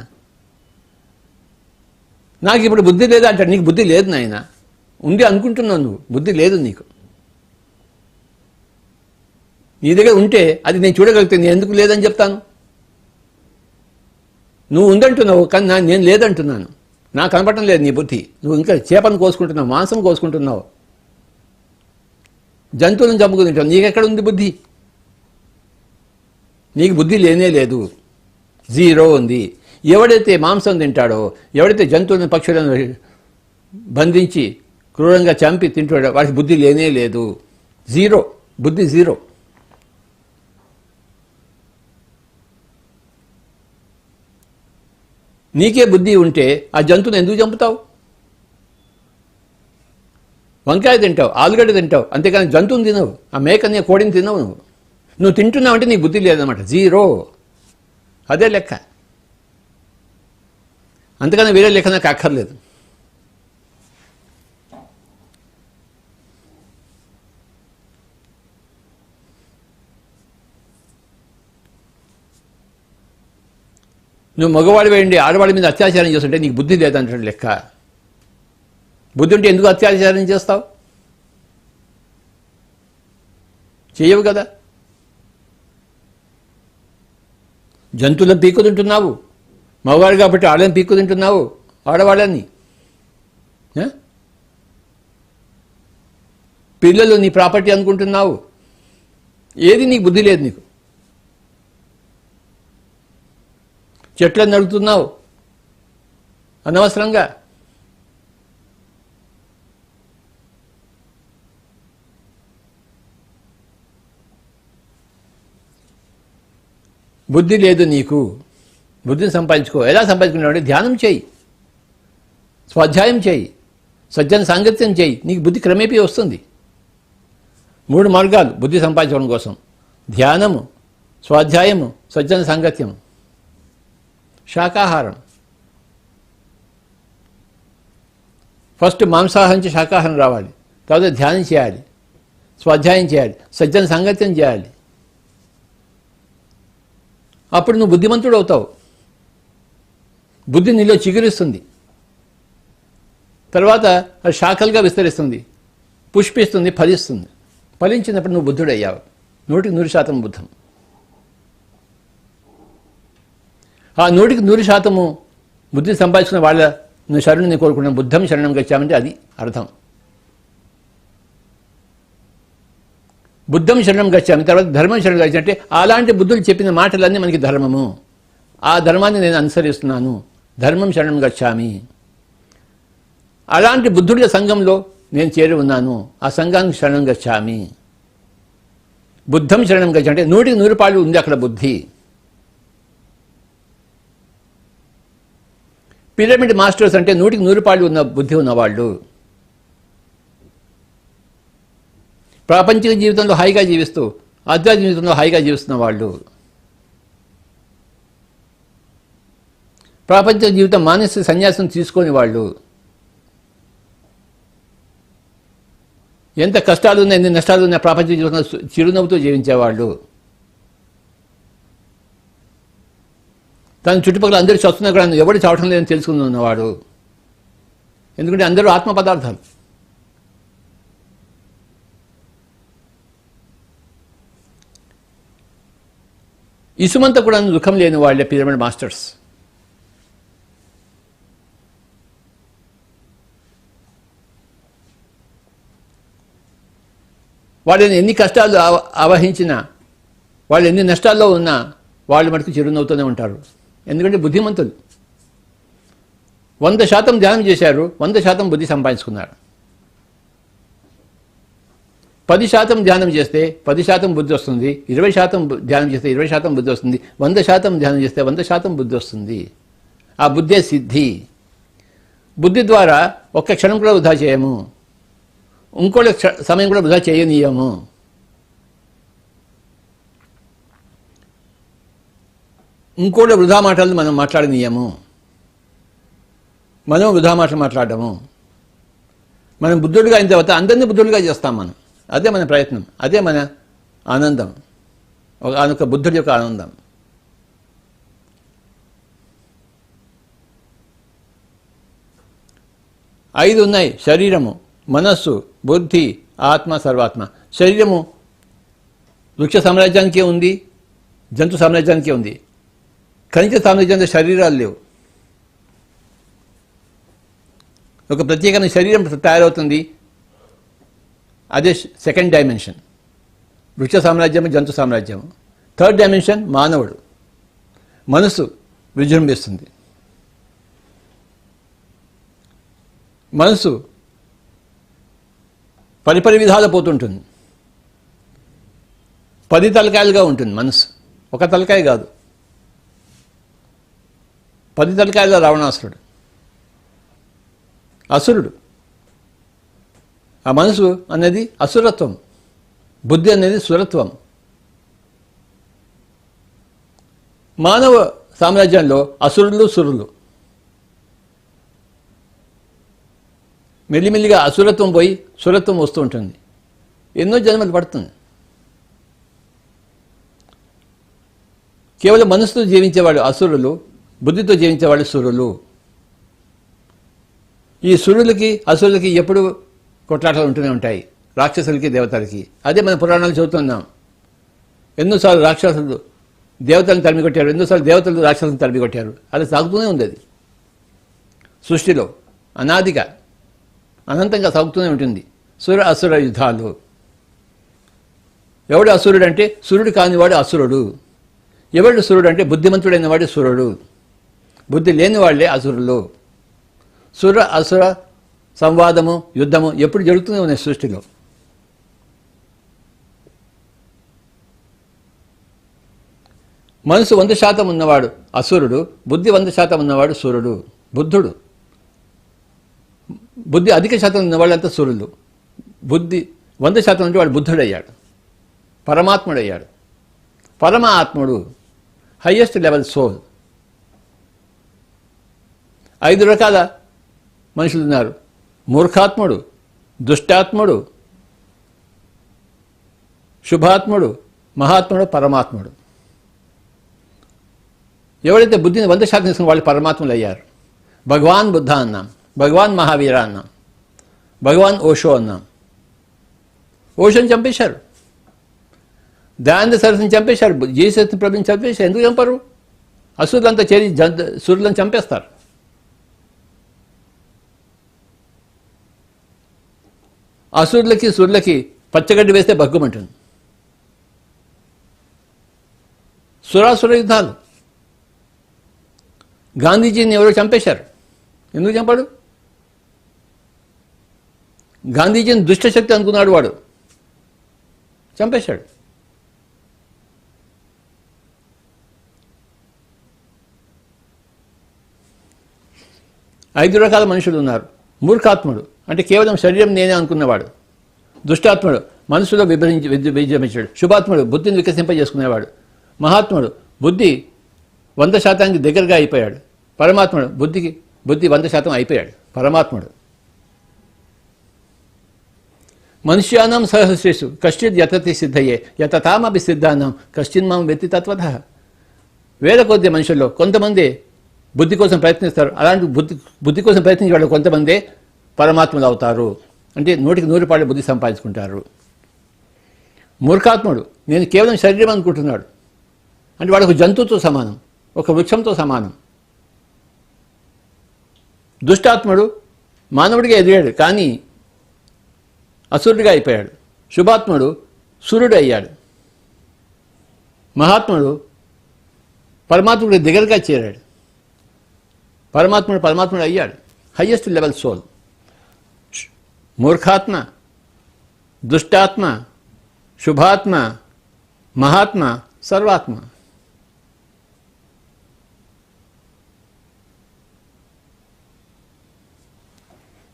నాకు ఇప్పుడు బుద్ధి లేదా అంటాడు. నీకు బుద్ధి లేదు నాయన, ఉంది అనుకుంటున్నావు నువ్వు, బుద్ధి లేదు నీకు. నీ దగ్గర ఉంటే అది నేను చూడగలిగితే నేను ఎందుకు లేదని చెప్తాను? నువ్వు ఉందంటున్నావు కానీ నేను లేదంటున్నాను. నాకు కనపడటం లేదు నీ బుద్ధి. నువ్వు ఇంకా చేపను కోసుకుంటున్నావు, మాంసం కోసుకుంటున్నావు, జంతువులను చంపుకుని తింటావు. నీకెక్కడ ఉంది బుద్ధి? నీకు బుద్ధి లేనే లేదు, జీరో ఉంది. ఎవడైతే మాంసం తింటాడో, ఎవడైతే జంతువులను పక్షులను బంధించి క్రూరంగా చంపి తింటాడో వాడికి బుద్ధి లేనే లేదు, జీరో, బుద్ధి జీరో. నీకే బుద్ధి ఉంటే ఆ జంతువుని ఎందుకు చంపుతావు? వంకాయ తింటావు, ఆలుగడ్డ తింటావు, అంతేకాని జంతువుని తినవు, ఆ మేకని కోడిని తినవు. నువ్వు తింటున్నావు అంటే నీకు బుద్ధి లేదన్నమాట, జీరో. అదే లెక్క, అంతకన్నా వేరే లెక్క నాకు అక్కర్లేదు. నువ్వు మగవాడి వేయండి ఆడవాడి మీద అత్యాచారం చేస్తుంటే నీకు బుద్ధి లేదంటాడు లెక్క. బుద్ధి ఉంటే ఎందుకు అత్యాచారం చేస్తావు? చేయవు కదా. జంతువులను పీక్కు తింటున్నావు, మగవాడు కాబట్టి ఆడని పీక్కు తింటున్నావు, ఆడవాళ్ళని. పిల్లలు నీ ప్రాపర్టీ అనుకుంటున్నావు. ఏది నీకు బుద్ధి లేదు. నీకు చెట్లను నడుగుతున్నావు అనవసరంగా. బుద్ధి లేదు నీకు. బుద్ధిని సంపాదించుకో. ఎలా సంపాదించుకున్నావు అంటే ధ్యానం చేయి, స్వాధ్యాయం చేయి, సజ్జన సాంగత్యం చేయి, నీకు బుద్ధి క్రమేపీ వస్తుంది. 3 మార్గాలు బుద్ధి సంపాదించడం కోసం: ధ్యానము, స్వాధ్యాయము, సజ్జన సాంగత్యం, శాకాహారం. ఫస్ట్ మాంసాహారం నుంచి శాకాహారం రావాలి, తర్వాత ధ్యానం చేయాలి, స్వాధ్యాయం చేయాలి, సజ్జన సాంగత్యం చేయాలి. అప్పుడు నువ్వు బుద్ధిమంతుడు అవుతావు. బుద్ధి నీలో చిగురిస్తుంది, తర్వాత అది శాఖలుగా విస్తరిస్తుంది, పుష్పిస్తుంది, ఫలిస్తుంది. ఫలించినప్పుడు నువ్వు బుద్ధుడయ్యావు. 100% బుద్ధం. ఆ 100% బుద్ధిని సంపాదించుకున్న వాళ్ళ నువ్వు శరణుని కోరుకున్న బుద్ధం శరణం గచ్చామంటే అది అర్థం. బుద్ధం శరణం గచ్చామి, తర్వాత ధర్మం శరణం గచ్చామంటే అలాంటి బుద్ధులు చెప్పిన మాటలన్నీ మనకి ధర్మము. ఆ ధర్మాన్ని నేను అనుసరిస్తున్నాను, ధర్మం శరణం గచ్చామి. అలాంటి బుద్ధుల సంఘంలో నేను చేరి ఉన్నాను, ఆ సంఘానికి శరణం గచ్చామి. బుద్ధం శరణం గచ్చామి అంటే 100% ఉంది అక్కడ బుద్ధి. పిరమిడ్ మాస్టర్స్ అంటే 100% ఉన్న బుద్ధి ఉన్నవాళ్ళు. ప్రాపంచిక జీవితంలో హాయిగా జీవిస్తూ ఆధ్యాత్మిక జీవితంలో హాయిగా జీవిస్తున్న వాళ్ళు. ప్రాపంచిక జీవితం మానసిక సన్యాసం తీసుకొని వాళ్ళు. ఎంత కష్టాలు ఉన్నా, ఎన్ని నష్టాలు ఉన్నా ప్రాపంచ జీవితంలో చిరునవ్వుతో జీవించేవాళ్ళు. తన చుట్టుపక్కల అందరూ చస్తున్నా కూడా ఎవరు చావటం లేదని తెలుసుకుని ఉన్నవాడు. ఎందుకంటే అందరూ ఆత్మ పదార్థాలు. ఇసుమంతా కూడా దుఃఖం లేని వాళ్ళే పిరమిడ్ మాస్టర్స్. వాళ్ళని ఎన్ని కష్టాలు ఆవహించినా, వాళ్ళు ఎన్ని నష్టాల్లో ఉన్నా వాళ్ళు మటుకు చిరునవ్వుతూనే ఉంటారు. ఎందుకంటే బుద్ధిమంతులు. 100% ధ్యానం చేశారు, 100% బుద్ధి సంపాదించుకున్నారు. 10% ధ్యానం చేస్తే 10% బుద్ధి వస్తుంది, 20% ధ్యానం చేస్తే 20% బుద్ధి వస్తుంది, 100% ధ్యానం చేస్తే 100% బుద్ధి వస్తుంది. ఆ బుద్ధే సిద్ధి. బుద్ధి ద్వారా ఒక్క క్షణం కూడా వృధా చేయము, ఇంకోళ్ళ సమయం కూడా వృధా చేయనీయము. ఇంకోళ్ళ వృధా మాటలను మనం మాట్లాడనీయము. మనం వృధా మాటలు మాట్లాడము. మనం బుద్ధుడిగా అయిన తర్వాత అందరినీ బుద్ధుడిగా చేస్తాం మనం. అదే మన ప్రయత్నం, అదే మన ఆనందం, ఒక బుద్ధుడి యొక్క ఆనందం. ఐదు ఉన్నాయి: శరీరము, మనస్సు, బుద్ధి, ఆత్మ, సర్వాత్మ. శరీరము వృక్ష సామ్రాజ్యానికే ఉంది, జంతు సామ్రాజ్యానికే ఉంది. ఖనిజ సామ్రాజ్యానికి శరీరాలు లేవు. ఒక ప్రత్యేకమైన శరీరం తయారవుతుంది, అదే సెకండ్ డైమెన్షన్. వృక్ష సామ్రాజ్యము, జంతు సామ్రాజ్యము. థర్డ్ డైమెన్షన్ మానవుడు. మనసు విజృంభిస్తుంది. మనసు పరిపరి విధాలు పోతుంటుంది. 10 తలకాయలుగా ఉంటుంది మనసు. ఒక తలకాయ కాదు, 10 తలకాయల రావణాసురుడు, అసురుడు. ఆ మనసు అనేది అసురత్వం, బుద్ధి అనేది సురత్వం. మానవ సామ్రాజ్యంలో అసురులు, సురులు. మెల్లిమెల్లిగా అసురత్వం పోయి సురత్వం వస్తూ ఉంటుంది. ఎన్నో జన్మలు పడుతుంది. కేవలం మనసుతో జీవించేవాళ్ళు అసురులు, బుద్ధితో జీవించేవాళ్ళు సురులు. ఈ సురులకి అసురులకి ఎప్పుడు కొట్లాటలు ఉంటూనే ఉంటాయి, రాక్షసులకి దేవతలకి. అదే మన పురాణాలు చదువుతున్నాం. ఎన్నోసార్లు రాక్షసులు దేవతలను తరిమి కొట్టారు, ఎన్నోసార్లు దేవతలు రాక్షసులను తరిమి కొట్టారు. అది సాగుతూనే ఉంది. అది సృష్టిలో అనాదిగా అనంతంగా సాగుతూనే ఉంటుంది. సుర అసుర యుద్ధాలు. ఎవడు అసురుడు అంటే సురుడు కానివాడు అసురుడు. ఎవడు సురుడు అంటే బుద్ధిమంతుడైన వాడు సురుడు. బుద్ధి లేని వాళ్లే అసురులు. సుర అసుర సంవాదము, యుద్ధము ఎప్పుడు జరుగుతూనే ఉన్నాయి సృష్టిలో. మనసు 100% ఉన్నవాడు అసురుడు, బుద్ధి 100% ఉన్నవాడు సురుడు, బుద్ధుడు. బుద్ధి అధిక శాతం ఉన్నవాళ్ళంతా సురులు. బుద్ధి 100% ఉంటే వాడు బుద్ధుడయ్యాడు, పరమాత్ముడయ్యాడు. పరమాత్ముడు హయ్యెస్ట్ లెవెల్ సోల్. 5 రకాల మనుషులు ఉన్నారు: మూర్ఖాత్ముడు, దుష్టాత్ముడు, శుభాత్ముడు, మహాత్ముడు, పరమాత్ముడు. ఎవరైతే బుద్ధిని 100% తీసుకున్న వాళ్ళు పరమాత్ములు అయ్యారు. భగవాన్ బుద్ధ అన్నాం, భగవాన్ మహావీర అన్నాం, భగవాన్ ఓషో అన్నాం. ఓషోని చంపేశారు, దయానంద సరస్వతిని చంపేశారు, జీసస్ ప్రభుని చంపేశారు. ఎందుకు చంపరు? అసురులంతా చేరి సురులను చంపేస్తారు. అసురులకి సురులకి పచ్చగడ్డి వేస్తే బగ్గుమంటుంది. సురాసుర యుద్ధాలు. గాంధీజీని ఎవరో చంపేశారు. ఎందుకు చంపాడు? గాంధీజీని దుష్టశక్తి అనుకున్నాడు వాడు, చంపేశాడు. ఐదు రకాల మనుషులు ఉన్నారు. మూర్ఖాత్ముడు అంటే కేవలం శరీరం నేనే అనుకున్నవాడు. దుష్టాత్ముడు మనసులో విజృంభించాడు. శుభాత్ముడు బుద్ధిని వికసింపజేసుకునేవాడు. మహాత్ముడు బుద్ధి 100% దగ్గరగా అయిపోయాడు. పరమాత్ముడు బుద్ధి 100% అయిపోయాడు. పరమాత్ముడు. మనుష్యానం సహస్రేషు కశ్చిత్ యతతి సిద్ధయే యతతామపి సిద్ధానం కశ్చిన్మాం వెత్తి తత్వతః. వేల కొద్ది మనుషుల్లో కొంతమంది బుద్ధి కోసం ప్రయత్నిస్తారు. అలాంటి బుద్ధి కోసం ప్రయత్నించే వాళ్ళు కొంతమందే పరమాత్ములు అవుతారు. అంటే 100% బుద్ధి సంపాదించుకుంటారు. మూర్ఖాత్ముడు నేను కేవలం శరీరం అనుకుంటున్నాడు. అంటే వాడు ఒక జంతువుతో సమానం, ఒక వృక్షంతో సమానం. దుష్టాత్ముడు మానవుడిగా ఎదిగాడు కానీ అసురుడిగా అయిపోయాడు. శుభాత్ముడు సూర్యుడు అయ్యాడు. మహాత్ముడు పరమాత్ముడి దగ్గరగా చేరాడు. పరమాత్ముడు అయ్యాడు. Highest level soul. మూర్ఖాత్మ, దుష్టాత్మ, శుభాత్మ, మహాత్మ, సర్వాత్మ.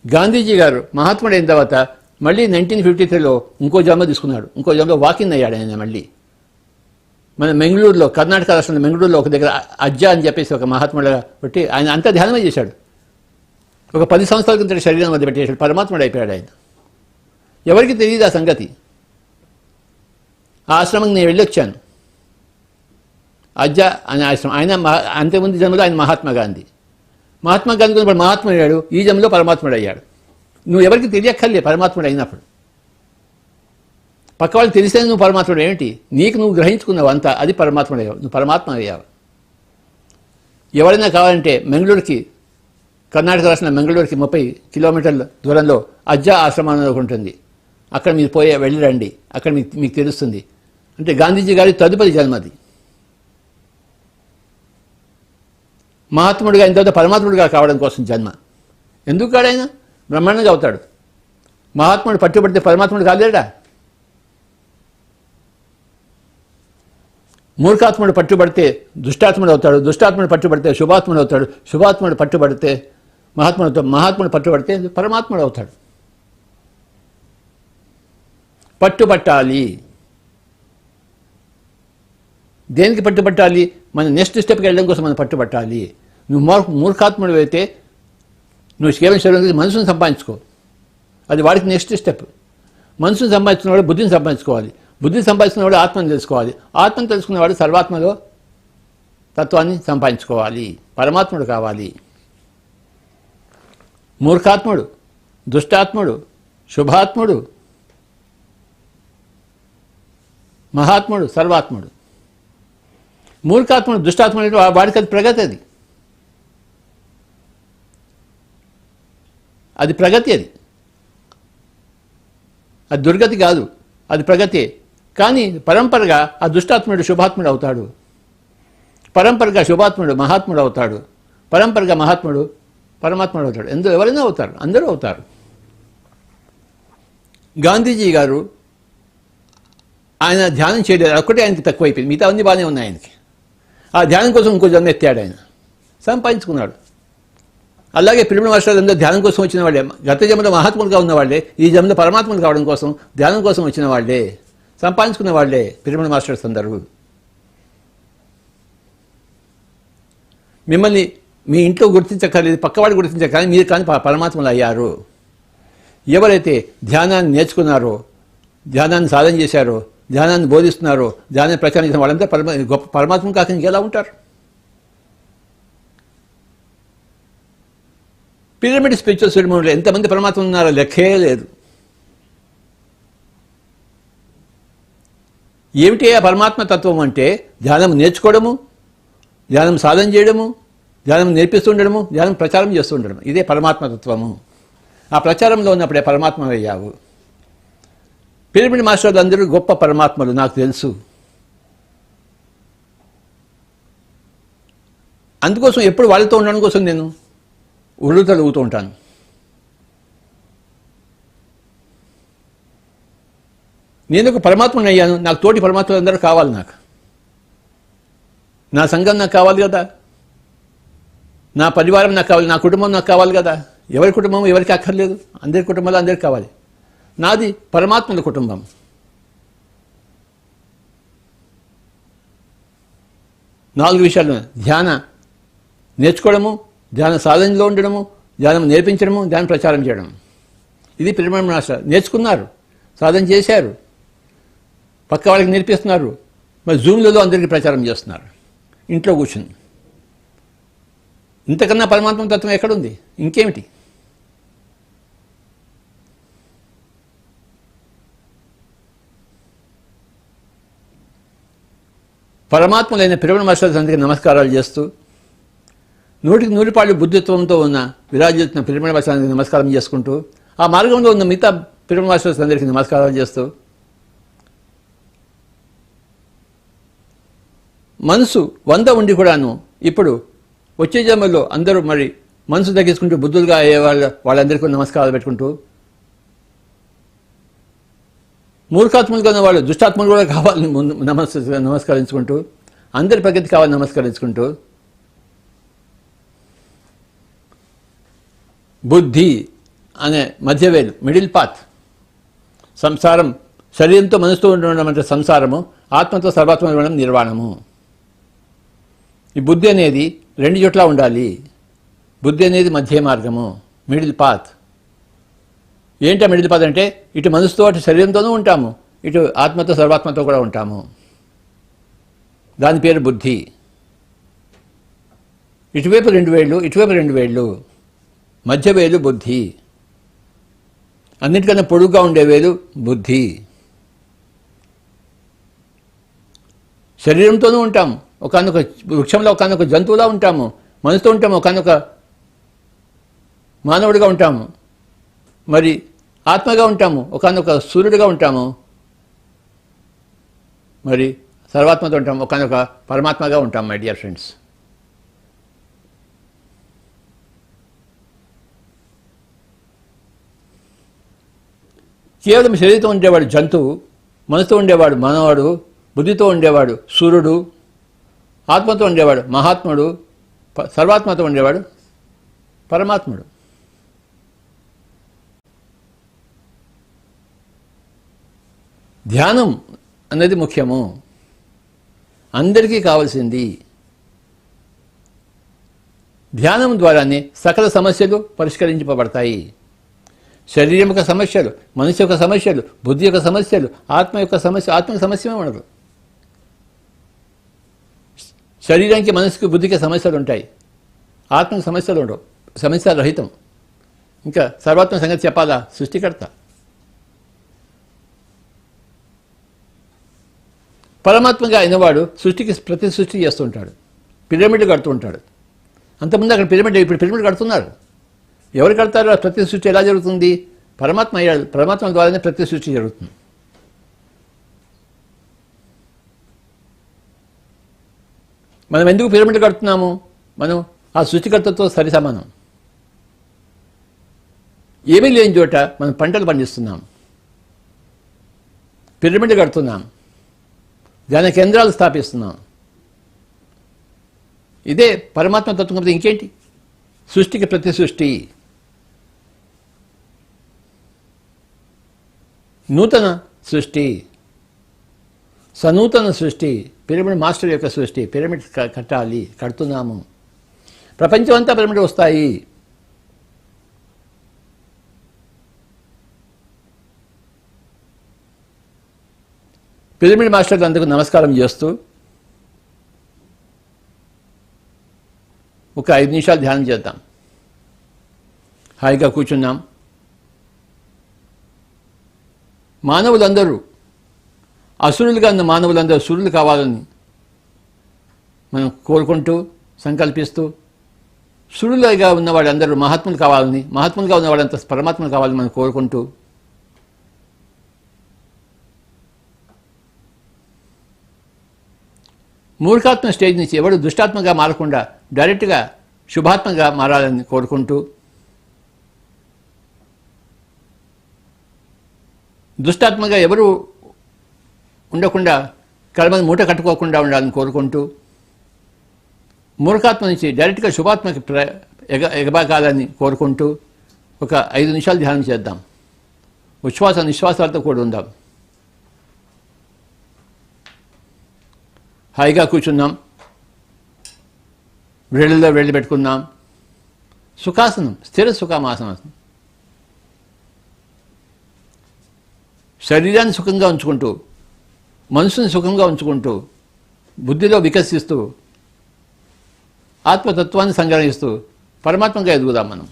గాంధీజీ గారు మహాత్ముడైన తర్వాత మళ్ళీ 1953లో ఇంకో జన్మ తీసుకున్నాడు. ఇంకో జన్మలో వాకింగ్ అయ్యాడు ఆయన. మళ్ళీ మన మెంగళూరులో, కర్ణాటక రాష్ట్రంలో మెంగళూరులో ఒక దగ్గర అజ్జా అని చెప్పేసి ఒక మహాత్ముడుగా పెట్టి ఆయన అంతా ధ్యానమే చేశాడు. ఒక 10 సంవత్సరాల కింద శరీరం వద్ద పెట్టేశాడు. పరమాత్ముడు అయిపోయాడు ఆయన. ఎవరికి తెలియదు ఆ సంగతి. ఆ ఆశ్రమం నేను వెళ్ళొచ్చాను. అజ్జా అనే ఆశ్రమం. ఆయన అంతకుముందు జన్మలో ఆయన మహాత్మా గాంధీ. మహాత్మా గాంధీ మహాత్ముడు అయ్యాడు. ఈ జన్మలో పరమాత్ముడు అయ్యాడు. నువ్వు ఎవరికి తెలియక్కర్లే పరమాత్ముడు అయినప్పుడు. పక్క వాళ్ళు తెలిస్తే నువ్వు పరమాత్ముడు ఏమిటి? నీకు నువ్వు గ్రహించుకున్నావు అంతా, అది పరమాత్ముడు అయ్యావు, నువ్వు పరమాత్మ అయ్యావు. ఎవరైనా కావాలంటే మంగళూరుకి, కర్ణాటక రాష్ట్రం మంగళూరుకి 30 కిలోమీటర్ల దూరంలో అజ్జా ఆశ్రమం అనేది ఉంటుంది. అక్కడ మీరు వెళ్ళి రండి, అక్కడ మీకు తెలుస్తుంది. అంటే గాంధీజీ గారి తదుపరి జన్మది. మహాత్ముడిగా అయిన తర్వాత పరమాత్ముడిగా కావడం కోసం జన్మ. ఎందుకు కాడైనా బ్రహ్మాండంగా అవుతాడు. మహాత్ముడు పట్టుబడితే పరమాత్ముడు కాలేడా? మూర్ఖాత్ముడు పట్టుబడితే దుష్టాత్ముడు అవుతాడు, దుష్టాత్ముడు పట్టుబడితే శుభాత్ముడు అవుతాడు, శుభాత్ముడు పట్టుబడితే మహాత్ముడు పట్టుబడితే పరమాత్ముడు అవుతాడు. పట్టుబట్టాలి. దేనికి పట్టుబట్టాలి? మన నెక్స్ట్ స్టెప్కి వెళ్ళడం కోసం మనం పట్టుబట్టాలి. నువ్వు మూర్ఖాత్ముడు అయితే నువ్వు కేవలం శరీరం మనసును సంపాదించుకో, అది వాడికి నెక్స్ట్ స్టెప్. మనసును సంపాదించుకున్నవాడు బుద్ధిని సంపాదించుకోవాలి, బుద్ధిని సంపాదించుకున్నవాడు ఆత్మను తెలుసుకోవాలి, ఆత్మను తెలుసుకున్నవాడు సర్వాత్మలో తత్వాన్ని సంపాదించుకోవాలి, పరమాత్ముడు కావాలి. మూర్ఖాత్ముడు, దుష్టాత్ముడు, శుభాత్ముడు, మహాత్ముడు, సర్వాత్ముడు. మూర్ఖాత్ముడు, దుష్టాత్ముడు వాడికి అది ప్రగతి, అది ప్రగతి, అది దుర్గతి కాదు, అది ప్రగతి. కానీ పరంపరగా ఆ దుష్టాత్ముడు శుభాత్ముడు అవుతాడు, పరంపరగా శుభాత్ముడు మహాత్ముడు అవుతాడు, పరంపరగా మహాత్ముడు పరమాత్ముడు అవుతాడు. ఎవరైనా అవుతారు, అందరూ అవుతారు. గాంధీజీ గారు ఆయన ధ్యానం చేయలేదు, ఒక్కటే ఆయనకి తక్కువైపోయింది, మిగతా అన్ని బాగానే ఉన్నాయి ఆయనకి. ఆ ధ్యానం కోసం ఇంకో జన్మ ఎత్తాడు, ఆయన సంపాదించుకున్నాడు. అలాగే పిరమిడ్ మాస్టర్లు అందరూ ధ్యానం కోసం వచ్చిన వాళ్ళే, గత జన్మలో మహాత్ములుగా ఉన్నవాళ్లే, ఈ జన్మలో పరమాత్ములు కావడం కోసం ధ్యానం కోసం వచ్చిన వాళ్ళే, సంపాదించుకున్న వాళ్ళే పిరమిడ్ మాస్టర్స్ అందరూ. మిమ్మల్ని మీ ఇంట్లో గుర్తించక్కర్లేదు, పక్కవాడు గుర్తించక్కర్లేదు, మీరు కానీ పరమాత్మలు అయ్యారు. ఎవరైతే ధ్యానాన్ని నేర్చుకున్నారో, ధ్యానాన్ని సాధన చేశారో, ధ్యానాన్ని బోధిస్తున్నారో, ధ్యానాన్ని ప్రచారం చేసిన వాళ్ళంతా గొప్ప పరమాత్మ కాక ఇంకెలా ఉంటారు? పిరమిడ్ స్పిరిచువల్ సెరమనీలో ఎంతమంది పరమాత్మ ఉన్నారో లెక్కే లేదు. ఏమిటి ఆ పరమాత్మ తత్వం అంటే? ధ్యానం నేర్చుకోవడము, ధ్యానం సాధన చేయడము, ధ్యానం నేర్పిస్తుండడము, ధ్యానం ప్రచారం చేస్తుండడము, ఇదే పరమాత్మ తత్వము. ఆ ప్రచారంలో ఉన్నప్పుడే పరమాత్మ అయ్యావు. పిరమిడ్ మాస్టర్లు అందరూ గొప్ప పరమాత్మలు నాకు తెలుసు. అందుకోసం ఎప్పుడు వాళ్ళతో ఉండడం కోసం నేను ఉరుతలుగుతూ ఉంటాను. నేను ఒక పరమాత్మని అయ్యాను, నాకు తోటి పరమాత్మలు అందరూ కావాలి. నా సంఘం నాకు కావాలి కదా, నా పరివారం నాకు కావాలి, నా కుటుంబం నాకు కావాలి కదా. ఎవరి కుటుంబం ఎవరికి అక్కర్లేదు, అందరి కుటుంబాలు అందరికి కావాలి. నాది పరమాత్మల కుటుంబం. నాలుగు విషయాలు: ధ్యాన నేర్చుకోవడము, ధ్యాన సాధనలో ఉండడము, ధ్యానం నేర్పించడము, ధ్యాన ప్రచారం చేయడం. ఇది పిరమిడ్ మాస్టర్ నేర్చుకున్నారు, సాధన చేశారు, పక్క వాళ్ళకి నేర్పిస్తున్నారు, మరి జూమ్లలో అందరికీ ప్రచారం చేస్తున్నారు ఇంట్లో కూర్చుని. ఇంతకన్నా పరమాత్మ తత్వం ఎక్కడుంది? ఇంకేమిటి? పరమాత్మలైన పిరమిడ్ మాస్టర్స్ అందరికీ నమస్కారాలు చేస్తూ, 100% బుద్ధిత్వంతో ఉన్న విరాజిస్తున్న పిరమిడ్ మాస్టర్స్ నమస్కారం చేసుకుంటూ, ఆ మార్గంలో ఉన్న మిగతా పిరమిడ్ మాస్టర్స్ అందరికీ నమస్కారాలు చేస్తూ, మనసు 100 ఉండి కూడాను ఇప్పుడు వచ్చే జన్మలో అందరూ మరి మనసు తగ్గించుకుంటూ బుద్ధులుగా అయ్యే వాళ్ళందరికీ నమస్కారాలు పెట్టుకుంటూ, మూర్ఖాత్ములుగా ఉన్న వాళ్ళు దుష్టాత్ములు కూడా కావాలని నమస్కరించుకుంటూ, అందరి ప్రగతి కావాలని నమస్కరించుకుంటూ, బుద్ధి అనే మధ్యవేలు, మిడిల్ పాత్, సంసారం శరీరంతో మనసుతో ఉండడం అంటే సంసారము, ఆత్మతో సర్వాత్మ ఉండడం నిర్వాణము. ఈ బుద్ధి అనేది 2 చోట్ల ఉండాలి. బుద్ధి అనేది మధ్య మార్గము, మిడిల్ పాత్. ఏంటా మిడిల్ పాత్ అంటే? ఇటు మనసుతో అటు శరీరంతోనూ ఉంటాము, ఇటు ఆత్మతో సర్వాత్మతో కూడా ఉంటాము. దాని పేరు బుద్ధి. ఇటువైపు 2 వేళ్ళు, ఇటువైపు 2 వేళ్ళు, మధ్య వేలు బుద్ధి. అన్నిటికన్నా పొడుగ్గా ఉండే వేలు బుద్ధి. శరీరంతోనూ ఉంటాం, ఒకనొక వృక్షంలో ఒకనొక జంతువులా ఉంటాము, మనసుతో ఉంటాము, ఒకనొక మానవుడిగా ఉంటాము, మరి ఆత్మగా ఉంటాము, ఒకనొక సూర్యుడిగా ఉంటాము, మరి సర్వాత్మతో ఉంటాము, ఒకనొక పరమాత్మగా ఉంటాం. మై డియర్ ఫ్రెండ్స్, కేవలం శరీరంతో ఉండేవాడు జంతువు, మనసుతో ఉండేవాడు మానవాడు, బుద్ధితో ఉండేవాడు సూర్యుడు, ఆత్మతో ఉండేవాడు మహాత్ముడు, సర్వాత్మతో ఉండేవాడు పరమాత్ముడు. ధ్యానం అనేది ముఖ్యము, అందరికీ కావాల్సింది. ధ్యానం ద్వారానే సకల సమస్యలు పరిష్కరించబడతాయి. శరీరం యొక్క సమస్యలు, మనసు యొక్క సమస్యలు, బుద్ధి యొక్క సమస్యలు, ఆత్మ యొక్క సమస్య, ఆత్మకి సమస్యమే ఉండదు. శరీరానికి, మనసుకి, బుద్ధికి సమస్యలు ఉంటాయి, ఆత్మకి సమస్యలు ఉండవు, సమస్య రహితం. ఇంకా సర్వాత్మ సంగతి చెప్పాలా? సృష్టికర్త పరమాత్మగా అయినవాడు సృష్టికి ప్రతి సృష్టి చేస్తుంటాడు, పిరమిడ్ కడుతూ ఉంటాడు. అంతకుముందు అక్కడ పిరమిడ్, ఇప్పుడు పిరమిడ్ కడుతున్నారు. ఎవరు కడతారో ప్రతి సృష్టి ఎలా జరుగుతుంది? పరమాత్మ అయ్యాడు, పరమాత్మ ద్వారానే ప్రతి సృష్టి జరుగుతుంది. మనం ఎందుకు పిరమిడ్ కడుతున్నాము? మనం ఆ సృష్టికర్తతో సరి సమానం. ఏమీ లేని చోట మనం పంటలు పండిస్తున్నాం, పిరమిడ్ కడుతున్నాం, ధ్యాన కేంద్రాలు స్థాపిస్తున్నాం. ఇదే పరమాత్మ తత్వం కాబట్టి ఇంకేంటి? సృష్టికి ప్రతి సృష్టి, నూతన సృష్టి, సనూతన సృష్టి, పిరమిడ్ మాస్టర్ యొక్క సృష్టి. పిరమిడ్ కట్టాలి, కడుతున్నాము. ప్రపంచం అంతా పిరమిడ్ వస్తాయి. పిరమిడ్ మాస్టర్లు అందుకు నమస్కారం చేస్తూ ఒక 5 నిమిషాలు ధ్యానం చేద్దాం. హాయిగా కూర్చున్నాం. మానవులందరూ, అసురులుగా ఉన్న మానవులందరూ సురులు కావాలని మనం కోరుకుంటూ, సంకల్పిస్తూ, సురులుగా ఉన్న వాళ్ళందరూ మహాత్ములు కావాలని, మహాత్ములుగా ఉన్న వాళ్ళంతా పరమాత్మలు కావాలని మనం కోరుకుంటూ, మూర్ఖాత్మ స్టేజ్ నుంచి ఎవడు దుష్టాత్మగా మారకుండా డైరెక్ట్గా శుభాత్మగా మారాలని కోరుకుంటూ, దుష్టాత్మగా ఎవరు ఉండకుండా కర్మని మూట కట్టుకోకుండా ఉండాలని కోరుకుంటూ, మూర్ఖాత్మ నుంచి డైరెక్ట్గా శుభాత్మకి ఎగబాకాలని కోరుకుంటూ ఒక 5 నిమిషాలు ధ్యానం చేద్దాం. ఉచ్ఛ్వాస నిశ్వాసాలతో కూడా ఉందాం. హాయిగా కూర్చున్నాం, వేళ్ళలో వేళ్ళు పెట్టుకున్నాం. సుఖాసనం, స్థిర సుఖామాసనం. శరీరాన్ని సుఖంగా ఉంచుకుంటూ, మనసుని సుఖంగా ఉంచుకుంటూ, బుద్ధిలో వికసిస్తూ, ఆత్మతత్వాన్ని సంగ్రహిస్తూ పరమాత్మగా ఎదుగుదాం మనం.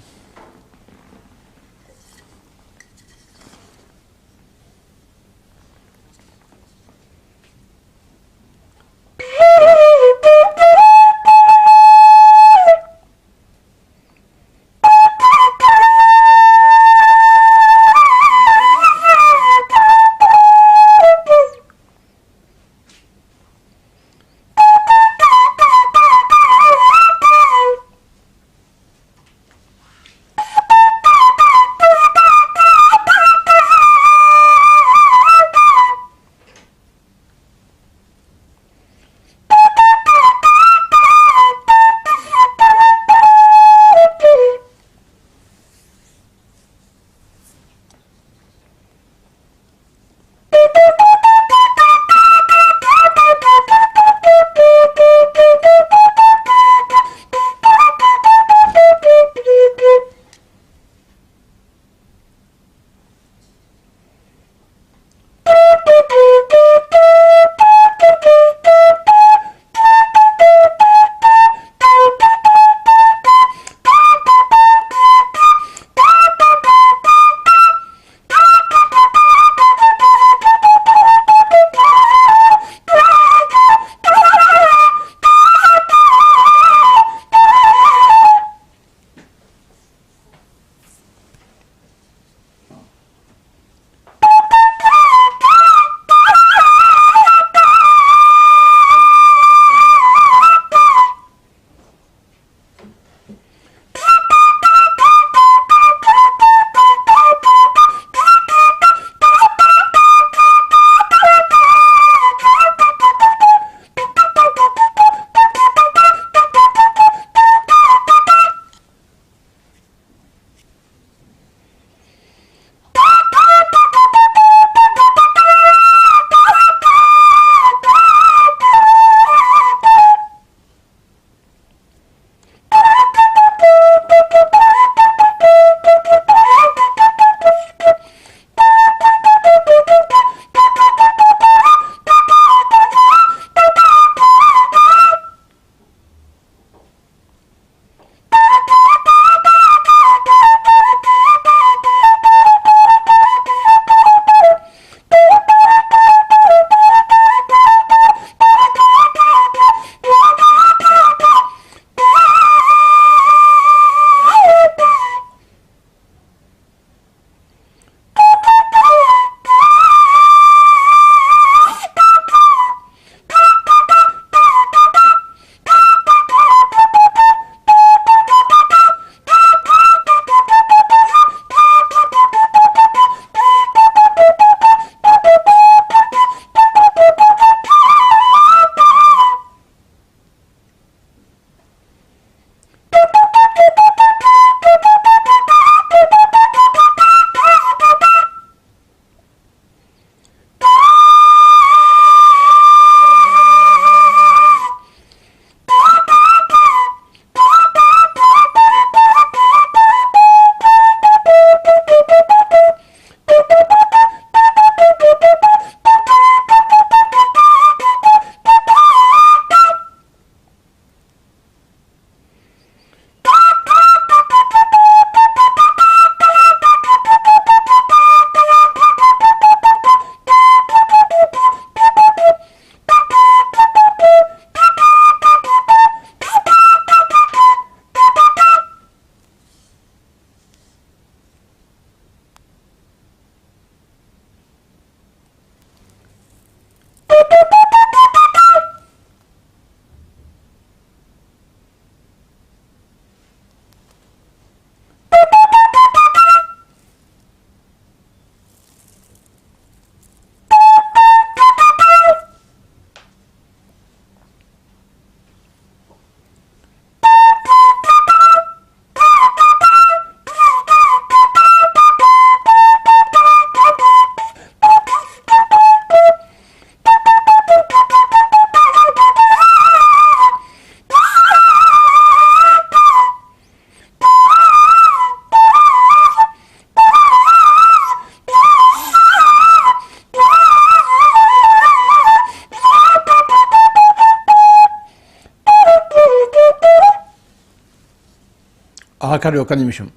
ఆఖరి ఒక నిమిషం.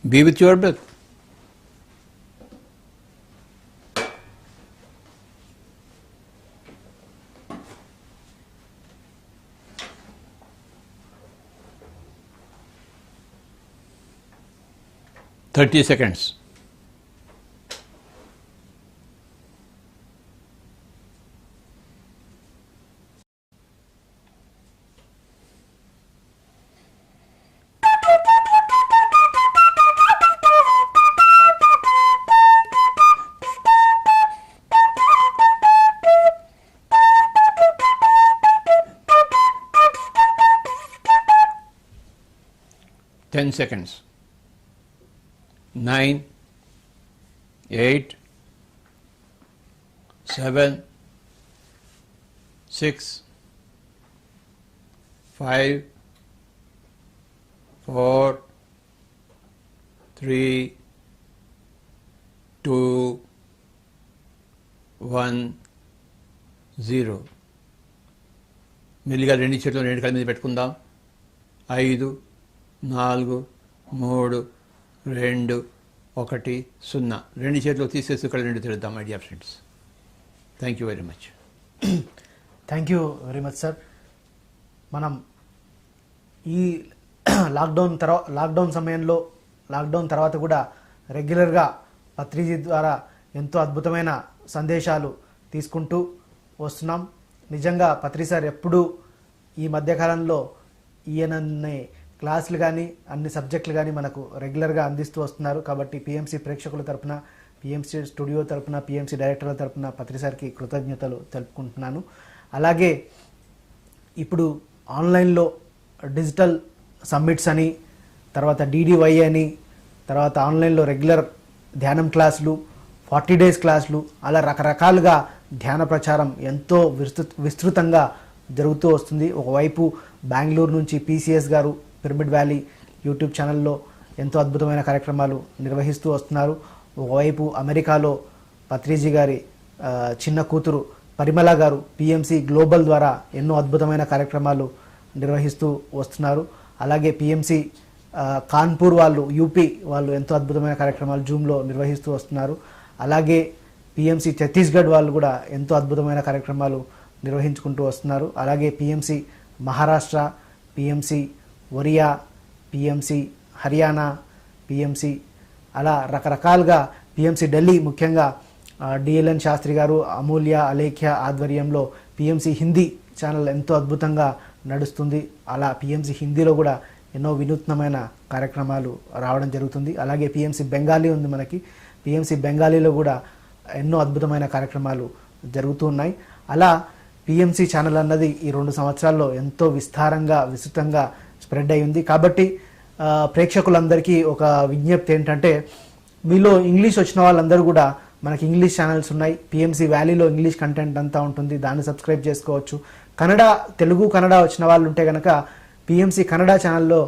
Be with your breath. Thirty seconds. Ten seconds. 9, 8, 7, 6, 5, 4, 3, 2, 1, 0. మెల్లిగా రెండు చేతులు రెండు కళ్ళ మీద పెట్టుకుందాం. 5, 4, 3, 2, 1, 0. రెండు చేతులు తీసేసి ఇక్కడ రెండు తిరుగుతాం. My dear friends, thank you very much. Thank you very much sir. మనం ఈ లాక్డౌన్ సమయంలో లాక్డౌన్ తర్వాత కూడా రెగ్యులర్గా పత్రిజీ ద్వారా ఎంతో అద్భుతమైన సందేశాలు తీసుకుంటూ వస్తున్నాం. నిజంగా పత్రి సార్ ఎప్పుడూ ఈ మధ్యకాలంలో ఈయనన్ని క్లాసులు కానీ అన్ని సబ్జెక్టులు కానీ మనకు రెగ్యులర్గా అందిస్తూ వస్తున్నారు. కాబట్టి పిఎంసి ప్రేక్షకుల తరపున, పిఎంసి స్టూడియో తరపున, పిఎంసి డైరెక్టర్ల తరపున పత్రి సార్కి కృతజ్ఞతలు తెలుపుకుంటున్నాను. అలాగే ఇప్పుడు ఆన్లైన్లో డిజిటల్ సమ్మిట్స్ అని, తర్వాత DDY అని, తర్వాత ఆన్లైన్లో రెగ్యులర్ ధ్యానం క్లాసులు, 40 డేస్ క్లాసులు, అలా రకరకాలుగా ధ్యాన ప్రచారం ఎంతో విస్తృతంగా జరుగుతూ వస్తుంది. ఒకవైపు బెంగళూరు నుంచి PCS గారు పిరమిడ్ వ్యాలీ యూట్యూబ్ ఛానల్లో ఎంతో అద్భుతమైన కార్యక్రమాలు నిర్వహిస్తూ వస్తున్నారు. ఒకవైపు అమెరికాలో పత్రిజీ గారి చిన్న కూతురు పరిమళ గారు PMC గ్లోబల్ ద్వారా ఎన్నో అద్భుతమైన కార్యక్రమాలు నిర్వహిస్తూ వస్తున్నారు. అలాగే PMC కాన్పూర్ వాళ్ళు, UP వాళ్ళు ఎంతో అద్భుతమైన కార్యక్రమాలు జూమ్లో నిర్వహిస్తూ వస్తున్నారు. అలాగే PMC ఛత్తీస్గఢ్ వాళ్ళు కూడా ఎంతో అద్భుతమైన కార్యక్రమాలు నిర్వహించుకుంటూ వస్తున్నారు. అలాగే PMC Maharashtra, PMC Oriya, PMC Haryana, PMC అలా రకరకాలుగా PMC ఢిల్లీ ముఖ్యంగా DLN శాస్త్రి గారు, అమూల్య అలేఖ్య ఆధ్వర్యంలో PMC హిందీ ఛానల్ ఎంతో అద్భుతంగా నడుస్తుంది. అలా PMC హిందీలో కూడా ఎన్నో వినూత్నమైన కార్యక్రమాలు రావడం జరుగుతుంది. అలాగే PMC బెంగాలీ ఉంది మనకి. PMC బెంగాలీలో కూడా ఎన్నో అద్భుతమైన కార్యక్రమాలు జరుగుతూ ఉన్నాయి. అలా PMC ఛానల్ అన్నది ఈ 2 సంవత్సరాల్లో ఎంతో విస్తృతంగా స్ప్రెడ్ అయ్యింది. కాబట్టి ప్రేక్షకులందరికీ ఒక విజ్ఞప్తి ఏంటంటే, మీలో ఇంగ్లీష్ వచ్చిన వాళ్ళందరూ కూడా మనకి ఇంగ్లీష్ ఛానల్స్ ఉన్నాయి. PMC వ్యాలీలో ఇంగ్లీష్ కంటెంట్ అంతా ఉంటుంది, దాన్ని సబ్స్క్రైబ్ చేసుకోవచ్చు. తెలుగు కన్నడ వచ్చిన వాళ్ళు ఉంటే కనుక PMC కన్నడ ఛానల్లో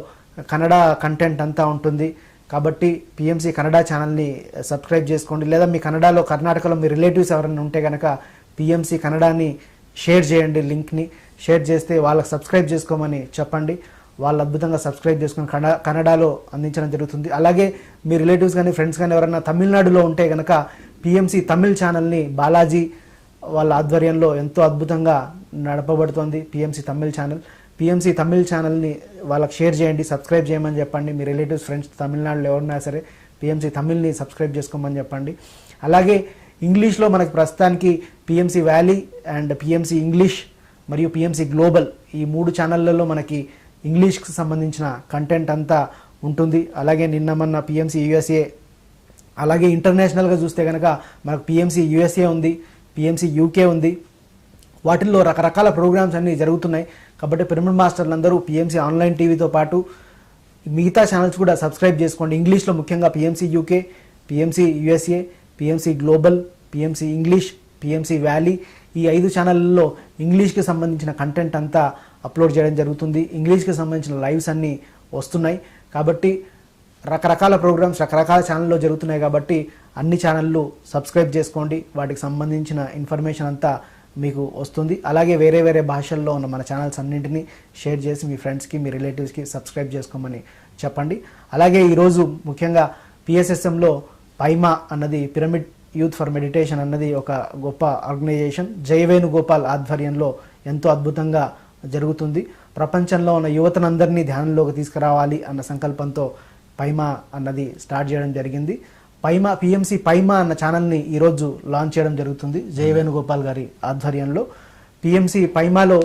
కన్నడ కంటెంట్ అంతా ఉంటుంది. కాబట్టి PMC కన్నడ ఛానల్ని సబ్స్క్రైబ్ చేసుకోండి. లేదా మీ కర్ణాటకలో మీ రిలేటివ్స్ ఎవరైనా ఉంటే కనుక PMC కన్నడని షేర్ చేయండి. లింక్ని షేర్ చేస్తే వాళ్ళకి సబ్స్క్రైబ్ చేసుకోమని చెప్పండి. వాళ్ళు అద్భుతంగా సబ్స్క్రైబ్ చేసుకుని కన్నడలో అందించడం జరుగుతుంది. అలాగే మీ రిలేటివ్స్ కానీ ఫ్రెండ్స్ కానీ ఎవరైనా తమిళనాడులో ఉంటే కనుక PMC తమిళ్ ఛానల్ని బాలాజీ వాళ్ళ ఆధ్వర్యంలో ఎంతో అద్భుతంగా నడపబడుతోంది. PMC Tamil channel. PMC Tamil ఛానల్ని వాళ్ళకి షేర్ చేయండి, సబ్స్క్రైబ్ చేయమని చెప్పండి. మీ రిలేటివ్స్ ఫ్రెండ్స్ తమిళనాడులో ఎవరైనా సరే PMC తమిళ్ని సబ్స్క్రైబ్ చేసుకోమని చెప్పండి. అలాగే ఇంగ్లీష్లో మనకి ప్రస్తుతానికి PMC valley and PMC English మరియు PMC గ్లోబల్ ఈ 3 ఛానళ్లలో మనకి ఇంగ్లీష్కి సంబంధించిన కంటెంట్ అంతా ఉంటుంది. అలాగే మొన్న PMC USA, అలాగే ఇంటర్నేషనల్గా చూస్తే కనుక మనకు PMC USA ఉంది, PMC UK ఉంది. వాటిల్లో రకరకాల ప్రోగ్రామ్స్ అన్నీ జరుగుతున్నాయి. కాబట్టి పిరమిడ్ మాస్టర్లు అందరూ PMC ఆన్లైన్ టీవీతో పాటు మిగతా ఛానల్స్ కూడా సబ్స్క్రైబ్ చేసుకోండి. ఇంగ్లీష్లో ముఖ్యంగా PMC UK, PMC USA, PMC global, PMC English, PMC valley ఈ 5 ఛానళ్ళల్లో ఇంగ్లీష్కి సంబంధించిన కంటెంట్ అంతా అప్లోడ్ చేయడం జరుగుతుంది. ఇంగ్లీష్కి సంబంధించిన లైవ్స్ అన్నీ వస్తున్నాయి. కాబట్టి రకరకాల ప్రోగ్రామ్స్ రకరకాల ఛానల్లో జరుగుతున్నాయి. కాబట్టి అన్ని ఛానళ్ళు సబ్స్క్రైబ్ చేసుకోండి. వాటికి సంబంధించిన ఇన్ఫర్మేషన్ అంతా మీకు వస్తుంది. అలాగే వేరే వేరే భాషల్లో ఉన్న మన ఛానల్స్ అన్నింటినీ షేర్ చేసి మీ ఫ్రెండ్స్కి మీ రిలేటివ్స్కి సబ్స్క్రైబ్ చేసుకోమని చెప్పండి. అలాగే ఈరోజు ముఖ్యంగా పిఎస్ఎస్ఎంలో పైమా అన్నది పిరమిడ్ యూత్ ఫర్ మెడిటేషన్ అన్నది ఒక గొప్ప ఆర్గనైజేషన్ జై వేణుగోపాల్ ఆధ్వర్యంలో ఎంతో అద్భుతంగా జరుగుతుంది. ప్రపంచంలో ఉన్న యువతనందరినీ ధ్యానంలోకి తీసుకురావాలి అన్న సంకల్పంతో పైమా అన్నది స్టార్ట్ చేయడం జరిగింది. పిఎంసి పైమా అన్న ఛానల్ని ఈరోజు లాంచ్ చేయడం జరుగుతుంది జై వేణుగోపాల్ గారి ఆధ్వర్యంలో. పిఎంసి పైమాలో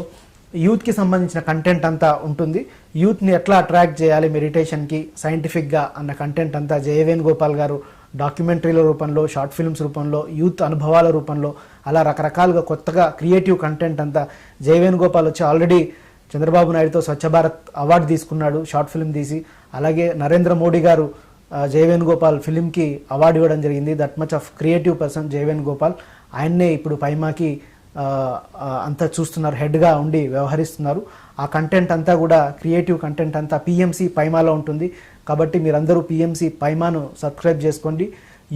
యూత్కి సంబంధించిన కంటెంట్ అంతా ఉంటుంది. యూత్ని ఎట్లా అట్రాక్ట్ చేయాలి మెడిటేషన్కి సైంటిఫిక్గా అన్న కంటెంట్ అంతా జై వేణుగోపాల్ గారు డాక్యుమెంటరీల రూపంలో, షార్ట్ ఫిల్మ్స్ రూపంలో, యూత్ అనుభవాల రూపంలో అలా రకరకాలుగా కొత్తగా క్రియేటివ్ కంటెంట్ అంతా జై వేణుగోపాల్ వచ్చి ఆల్రెడీ చంద్రబాబు నాయుడుతో స్వచ్ఛ భారత్ అవార్డు తీసుకున్నాడు షార్ట్ ఫిల్మ్ తీసి. అలాగే నరేంద్ర మోడీ గారు జై వేణుగోపాల్ ఫిలింకి అవార్డు ఇవ్వడం జరిగింది. That much of creative person జై వేణుగోపాల్. ఆయన్నే ఇప్పుడు పైమాకి అంతా చూస్తున్నారు, హెడ్గా ఉండి వ్యవహరిస్తున్నారు. ఆ కంటెంట్ అంతా కూడా క్రియేటివ్ కంటెంట్ అంతా పిఎంసి పైమాలో ఉంటుంది. కాబట్టి మీరందరూ పిఎంసి పైమాను సబ్స్క్రైబ్ చేసుకోండి.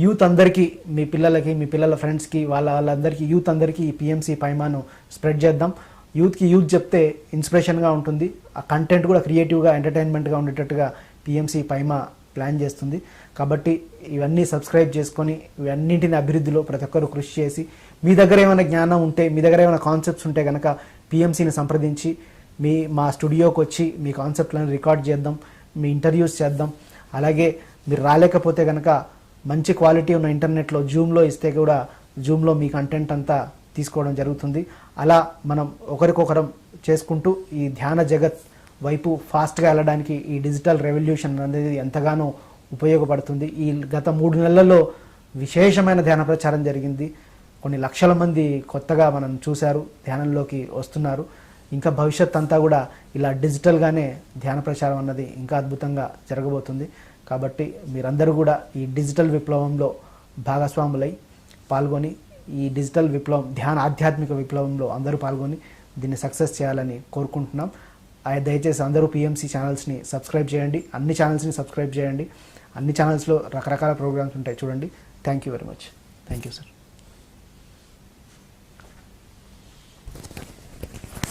యూత్ అందరికీ, మీ పిల్లలకి, మీ పిల్లల ఫ్రెండ్స్కి, వాళ్ళందరికీ, యూత్ అందరికీ ఈ పిఎంసి పైమాను స్ప్రెడ్ చేద్దాం. యూత్కి యూత్ చెప్తే ఇన్స్పిరేషన్గా ఉంటుంది. ఆ కంటెంట్ కూడా క్రియేటివ్గా, ఎంటర్టైన్మెంట్గా ఉండేటట్టుగా పిఎంసి పైమా ప్లాన్ చేస్తుంది. కాబట్టి ఇవన్నీ సబ్స్క్రైబ్ చేసుకొని ఇవన్నింటిని అభివృద్ధిలో ప్రతి ఒక్కరు కృషి చేసి, మీ దగ్గర ఏమైనా జ్ఞానం ఉంటే, మీ దగ్గర ఏమైనా కాన్సెప్ట్స్ ఉంటే కనుక పిఎంసిని సంప్రదించి మా స్టూడియోకి వచ్చి మీ కాన్సెప్ట్లను రికార్డ్ చేద్దాం, మీ ఇంటర్వ్యూస్ చేద్దాం. అలాగే మీరు రాలేకపోతే కనుక మంచి క్వాలిటీ ఉన్న ఇంటర్నెట్లో జూమ్లో ఇస్తే కూడా జూమ్లో మీ కంటెంట్ అంతా తీసుకోవడం జరుగుతుంది. అలా మనం ఒకరికొకరం చేసుకుంటూ ఈ ధ్యాన జగత్ వైపు ఫాస్ట్గా వెళ్ళడానికి ఈ డిజిటల్ రెవల్యూషన్ అనేది ఎంతగానో ఉపయోగపడుతుంది. ఈ గత 3 నెలల్లో విశేషమైన ధ్యాన ప్రచారం జరిగింది. కొన్ని లక్షల మంది కొత్తగా మనం చూశారు, ధ్యానంలోకి వస్తున్నారు. ఇంకా భవిష్యత్ అంతా కూడా ఇలా డిజిటల్గానే ధ్యాన ప్రచారం అన్నది ఇంకా అద్భుతంగా జరగబోతుంది. కాబట్టి మీరందరూ కూడా ఈ డిజిటల్ విప్లవంలో భాగస్వాములై పాల్గొని ఈ డిజిటల్ విప్లవం, ఆధ్యాత్మిక విప్లవంలో అందరూ పాల్గొని దీన్ని సక్సెస్ చేయాలని కోరుకుంటున్నాం. దయచేసి అందరూ పిఎంసి ఛానల్స్ని సబ్స్క్రైబ్ చేయండి, అన్ని ఛానల్స్ని సబ్స్క్రైబ్ చేయండి. అన్ని ఛానల్స్లో రకరకాల ప్రోగ్రామ్స్ ఉంటాయి, చూడండి. Thank you very much. Thank you sir.